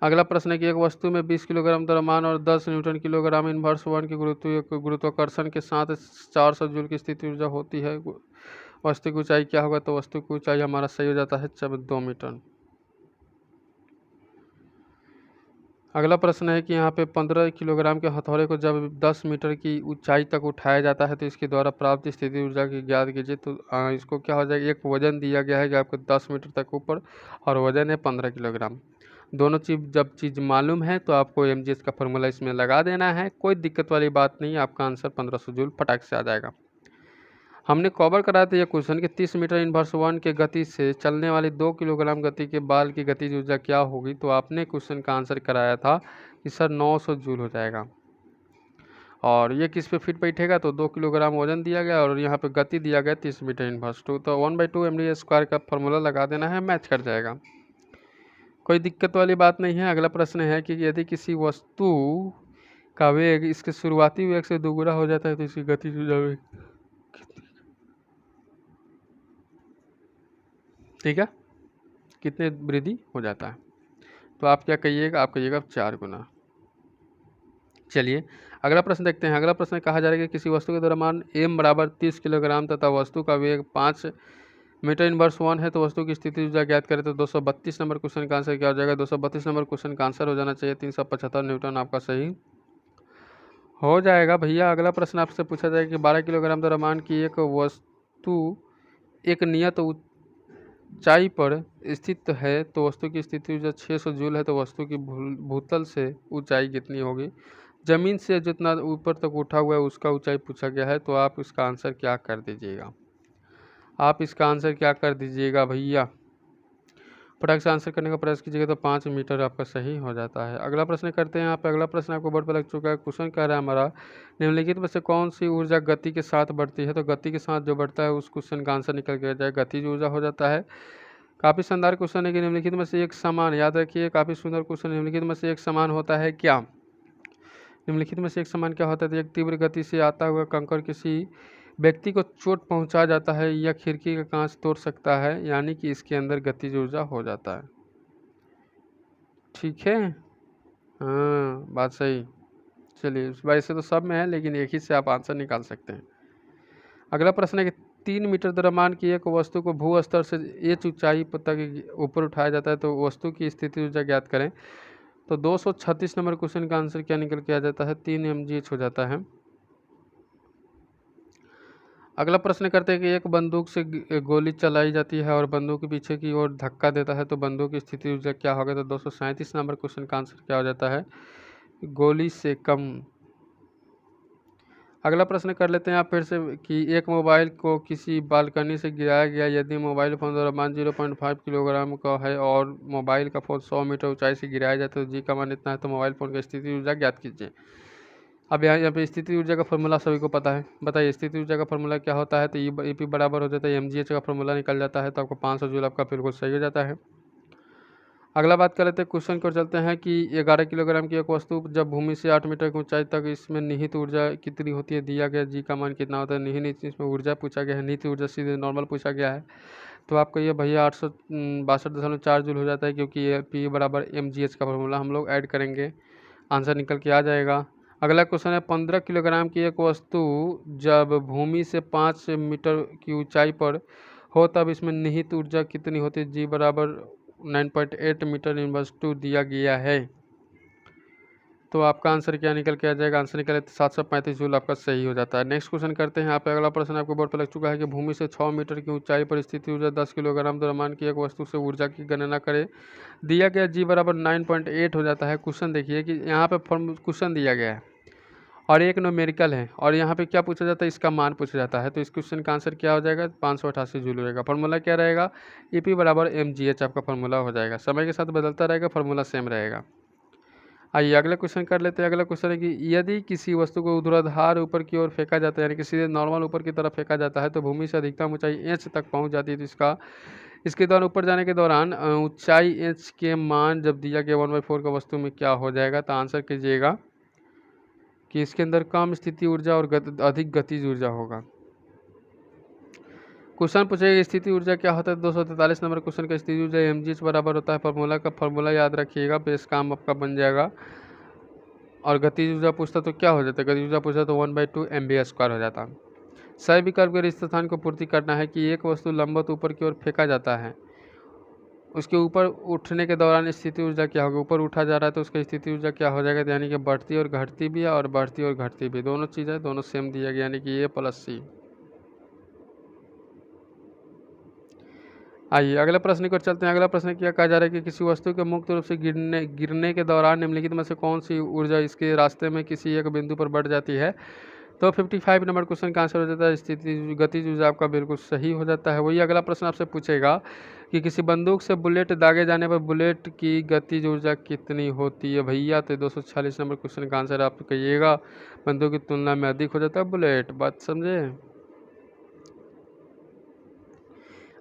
अगला प्रश्न है कि एक वस्तु में 20 किलोग्राम द्रव्यमान और 10 न्यूटन किलोग्राम इनवर्स वन की गुरुत्वाकर्षण के साथ 400 जूल की स्थिति ऊर्जा होती है। वस्तु की ऊंचाई क्या होगा? तो वस्तु की ऊंचाई हमारा सही हो जाता है 2 मीटर। अगला प्रश्न है कि यहाँ पे 15 किलोग्राम के हथौड़े को जब 10 मीटर की ऊंचाई तक उठाया जाता है तो इसके द्वारा प्राप्त स्थिति ऊर्जा की ज्ञात कीजिए। तो इसको क्या हो जाएगा, एक वजन दिया गया है कि आपको 10 मीटर तक ऊपर और वजन है 15 किलोग्राम। दोनों जब चीज़ मालूम है तो आपको mgh का फॉर्मूला इसमें लगा देना है, कोई दिक्कत वाली बात नहीं, आपका आंसर 1500 जूल फटाक से आ जाएगा। हमने कवर कराया था यह क्वेश्चन कि 30 मीटर इनवर्स वन के गति से चलने वाली 2 किलोग्राम गति के बाल की गतिज ऊर्जा क्या होगी? तो आपने क्वेश्चन का आंसर कराया था कि सर 900 जूल हो जाएगा। और ये किस पे फिट बैठेगा? तो 2 किलोग्राम वजन दिया गया और यहाँ पे गति दिया गया 30 मीटर इनवर्स टू, तो 1/2 md² का फॉर्मूला लगा देना है, मैच कर जाएगा, कोई दिक्कत वाली बात नहीं है। अगला प्रश्न है कि यदि किसी वस्तु का वेग इसके शुरुआती वेग से दोगुना हो जाता है तो इसकी गतिज ऊर्जा ठीक है कितने वृद्धि हो जाता है? तो आप क्या कहिएगा? आप कहिएगा 4 गुना। चलिए अगला प्रश्न देखते हैं। अगला प्रश्न कहा जा रहा है कि किसी वस्तु के द्रव्यमान m बराबर 30 किलोग्राम तथा वस्तु का वेग 5 मीटर इनवर्स वन है तो वस्तु की स्थिति ऊर्जा ज्ञात करें। तो 232 नंबर क्वेश्चन का आंसर क्या हो जाएगा? 232 नंबर क्वेश्चन का आंसर हो जाना चाहिए 375 न्यूटन, आपका सही हो जाएगा भैया। अगला प्रश्न आपसे पूछा जाएगा कि 12 किलोग्राम द्रव्यमान की एक वस्तु एक नियत ऊंचाई पर स्थित है तो वस्तु की स्थिति ऊर्जा 600 जूल है तो वस्तु की भूतल से ऊंचाई कितनी होगी? जमीन से जितना ऊपर तक उठा हुआ है उसका ऊंचाई पूछा गया है, तो आप इसका आंसर क्या कर दीजिएगा? आप इसका आंसर क्या कर दीजिएगा भैया? फटाक से आंसर करने का प्रयास कीजिएगा तो 5 मीटर आपका सही हो जाता है। अगला प्रश्न करते हैं यहाँ पे। अगला प्रश्न आपको बोर्ड पर लग चुका है, क्वेश्चन कह रहा है हमारा निम्नलिखित में से कौन सी ऊर्जा गति के साथ बढ़ती है? तो गति के साथ जो बढ़ता है उस क्वेश्चन का आंसर निकल के जाए गतिज ऊर्जा हो जाता है। काफ़ी शानदार क्वेश्चन है कि निम्नलिखित में से एक समान, याद रखिए काफ़ी सुंदर क्वेश्चन, निम्नलिखित में से एक समान होता है क्या? निम्नलिखित में से एक समान क्या होता है? तो एक तीव्र गति से आता हुआ कंकड़ किसी व्यक्ति को चोट पहुंचा जाता है या खिड़की का कांच तोड़ सकता है, यानी कि इसके अंदर गतिज ऊर्जा हो जाता है। ठीक है, हाँ बात सही। चलिए वैसे तो सब में है लेकिन एक ही से आप आंसर निकाल सकते हैं। अगला प्रश्न है कि 3 मीटर द्रव्यमान की एक वस्तु को भू स्तर से h ऊंचाई तक ऊपर उठाया जाता है तो वस्तु की स्थिति ऊर्जा ज्ञात करें। तो 236 नंबर क्वेश्चन का आंसर क्या निकल के आ जाता है? 3 mgh हो जाता है। अगला प्रश्न करते हैं कि एक बंदूक से गोली चलाई जाती है और बंदूक के पीछे की ओर धक्का देता है तो बंदूक की स्थिति ऊर्जा क्या होगा? तो 237 नंबर क्वेश्चन का आंसर क्या हो जाता है? गोली से कम। अगला प्रश्न कर लेते हैं आप फिर से कि एक मोबाइल को किसी बालकनी से गिराया गया, यदि मोबाइल फ़ोन द्रव्यमान 0.5 किलोग्राम का है और मोबाइल का फ़ोन 100 मीटर ऊंचाई से गिराया जाए तो जी का मान इतना है तो मोबाइल फ़ोन की स्थिति ऊर्जा ज्ञात कीजिए। अब यहाँ पे स्थिति ऊर्जा का फॉर्मूला सभी को पता है, बताइए स्थिति ऊर्जा का फॉर्मूला क्या होता है? तो EP बराबर हो जाता है mgh का फॉर्मूला निकल जाता है तो आपको 500 जूल आपका बिल्कुल सही हो जाता है। अगला बात कर लेते हैं क्वेश्चन को, चलते हैं कि 11 किलोग्राम की एक वस्तु जब भूमि से 8 मीटर की ऊंचाई तक, इसमें निहित ऊर्जा कितनी होती है, दिया गया जी का मान कितना होता है। निहित इसमें ऊर्जा पूछा गया है, निहित ऊर्जा सीधे नॉर्मल पूछा गया है। तो आपको ये भैया 862.4 जूल हो जाता है, क्योंकि ये पी बराबर mgh का फॉर्मूला हम लोग ऐड करेंगे, आंसर निकल के आ जाएगा। अगला क्वेश्चन है 15 किलोग्राम की एक वस्तु जब भूमि से 5 मीटर की ऊंचाई पर हो तब इसमें निहित ऊर्जा कितनी होती है, जी बराबर 9.8 मीटर इनवर्स 2 दिया गया है। तो आपका आंसर क्या निकल के आ जाएगा, आंसर निकले 735 जूल आपका सही हो जाता है। नेक्स्ट क्वेश्चन करते हैं। यहाँ पे अगला प्रश्न आपको बोर्ड पर लग चुका है कि भूमि से 6 मीटर की ऊंचाई पर स्थित ऊर्जा 10 किलोग्राम द्रव्यमान की एक वस्तु से ऊर्जा की गणना करें। दिया गया जी बराबर 9.8 हो जाता है। क्वेश्चन देखिए कि यहाँ पे क्वेश्चन दिया गया है और एक न्यूमेरिकल है, और यहाँ पे क्या पूछा जाता है, इसका मान पूछा जाता है। तो इस क्वेश्चन का आंसर क्या हो जाएगा, 588 जूल हो जाएगा। फॉर्मूला क्या रहेगा, ईपी बराबर mgh आपका फॉर्मूला हो जाएगा। समय के साथ बदलता रहेगा, फॉर्मूला सेम रहेगा। आइए अगला क्वेश्चन कर लेते हैं। अगला क्वेश्चन है कि यदि किसी वस्तु को ऊर्ध्वाधर ऊपर की ओर फेंका जाता है, यानी कि सीधे नॉर्मल ऊपर की तरफ फेंका जाता है, तो भूमि से अधिकतम ऊंचाई h तक पहुंच जाती है। तो इसके दौरान ऊपर जाने के दौरान ऊंचाई h के मान जब दिया गया 1/4 का वस्तु में क्या हो जाएगा। तो आंसर कीजिएगा कि इसके अंदर कम स्थिति ऊर्जा और अधिक गतिज ऊर्जा होगा। क्वेश्चन पूछेगा स्थिति ऊर्जा क्या होता है। 243 नंबर क्वेश्चन का स्थिति ऊर्जा mgh बराबर होता है, फॉर्मूला याद रखिएगा, बेस काम आपका बन जाएगा। और गतिज ऊर्जा पूछता तो क्या हो जाता है, गतिज ऊर्जा पूछता तो 1/2 mv² हो जाता। सही विकल्प के रिक्त स्थान को पूर्ति करना है कि एक वस्तु लंबवत ऊपर की ओर फेंका जाता है, उसके ऊपर उठने के दौरान स्थिति ऊर्जा क्या होगी। ऊपर उठा जा रहा है तो उसका स्थिति ऊर्जा क्या हो जाएगा, यानी कि बढ़ती और घटती भी है, और बढ़ती और घटती भी, दोनों चीज़ है, दोनों सेम दिया गया, यानी कि A+C। आइए अगला प्रश्न की ओर चलते हैं। अगला प्रश्न क्या कहा जा रहा है कि किसी वस्तु के मुक्त रूप से गिरने के दौरान निम्नलिखित में से कौन सी ऊर्जा इसके रास्ते में किसी एक बिंदु पर बढ़ जाती है। तो 55 नंबर क्वेश्चन का आंसर हो जाता है स्थिति गतिज ऊर्जा आपका बिल्कुल सही हो जाता है। वही अगला प्रश्न आपसे पूछेगा कि किसी बंदूक से बुलेट दागे जाने पर बुलेट की गतिज ऊर्जा कितनी होती है भैया। तो 246 नंबर क्वेश्चन का आंसर आप कहिएगा बंदूक की तुलना में अधिक हो जाता है बुलेट, बात समझे।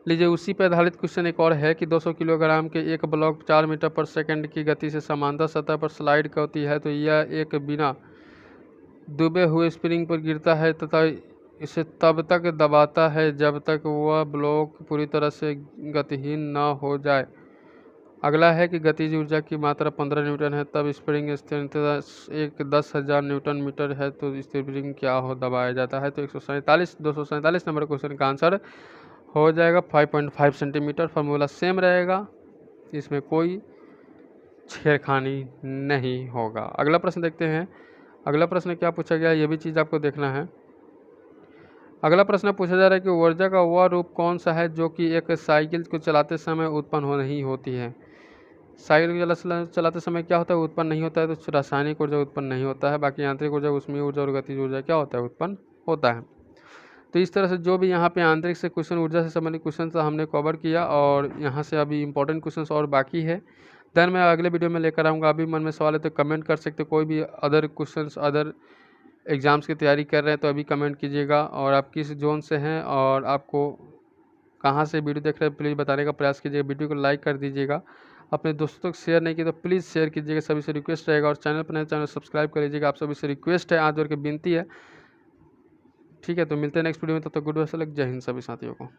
लीजिए उसी पर आधारित क्वेश्चन एक और है कि 200 किलोग्राम के एक ब्लॉक 4 मीटर पर सेकंड की गति से समांतर सतह पर स्लाइड करती है, तो यह एक बिना डूबे हुए स्प्रिंग पर गिरता है तथा इसे तब तक दबाता है जब तक वह ब्लॉक पूरी तरह से गतिहीन न हो जाए। अगला है कि गतिज ऊर्जा की मात्रा 15 न्यूटन है, तब स्प्रिंग स्थिरता एक 10,000 न्यूटन मीटर है, तो स्प्रिंग क्या हो दबाया जाता है। तो 247 नंबर क्वेश्चन का आंसर हो जाएगा 5.5 सेंटीमीटर। फार्मूला सेम रहेगा, इसमें कोई छेड़खानी नहीं होगा। अगला प्रश्न देखते हैं। अगला प्रश्न क्या पूछा गया है, ये भी चीज़ आपको देखना है। अगला प्रश्न पूछा जा रहा है कि ऊर्जा का वह रूप कौन सा है जो कि एक साइकिल को चलाते समय उत्पन्न हो नहीं होती है। साइकिल को चलाते समय क्या होता है, उत्पन्न नहीं होता है, तो रासायनिक ऊर्जा उत्पन्न नहीं होता है। बाकी यांत्रिक ऊर्जा, ऊष्मीय ऊर्जा और गतिज ऊर्जा क्या होता है, उत्पन्न होता है। तो इस तरह से जो भी यहाँ पे आंतरिक से क्वेश्चन, ऊर्जा से संबंधित क्वेश्चन हमने कवर किया, और यहाँ से अभी इंपॉर्टेंट क्वेश्चन और बाकी है। देन मैं अगले वीडियो में लेकर आऊँगा। अभी मन में सवाल है तो कमेंट कर सकते, कोई भी अदर क्वेश्चंस, अदर एग्ज़ाम्स की तैयारी कर रहे हैं तो अभी कमेंट कीजिएगा, और आप किस जोन से हैं और आपको कहाँ से वीडियो देख रहे हैं प्लीज़ बताने का प्रयास कीजिएगा। वीडियो को लाइक कर दीजिएगा, अपने दोस्तों तक शेयर नहीं किया तो प्लीज़ शेयर कीजिएगा, सभी से रिक्वेस्ट रहेगा। और चैनल पर नए चैनल सब्सक्राइब कर लीजिएगा, आप सभी से रिक्वेस्ट है, हाथ जोड़ के विनती है। ठीक है, तो मिलते हैं नेक्स्ट वीडियो में, तब तक गुड बाय, जय हिंद सभी साथियों को।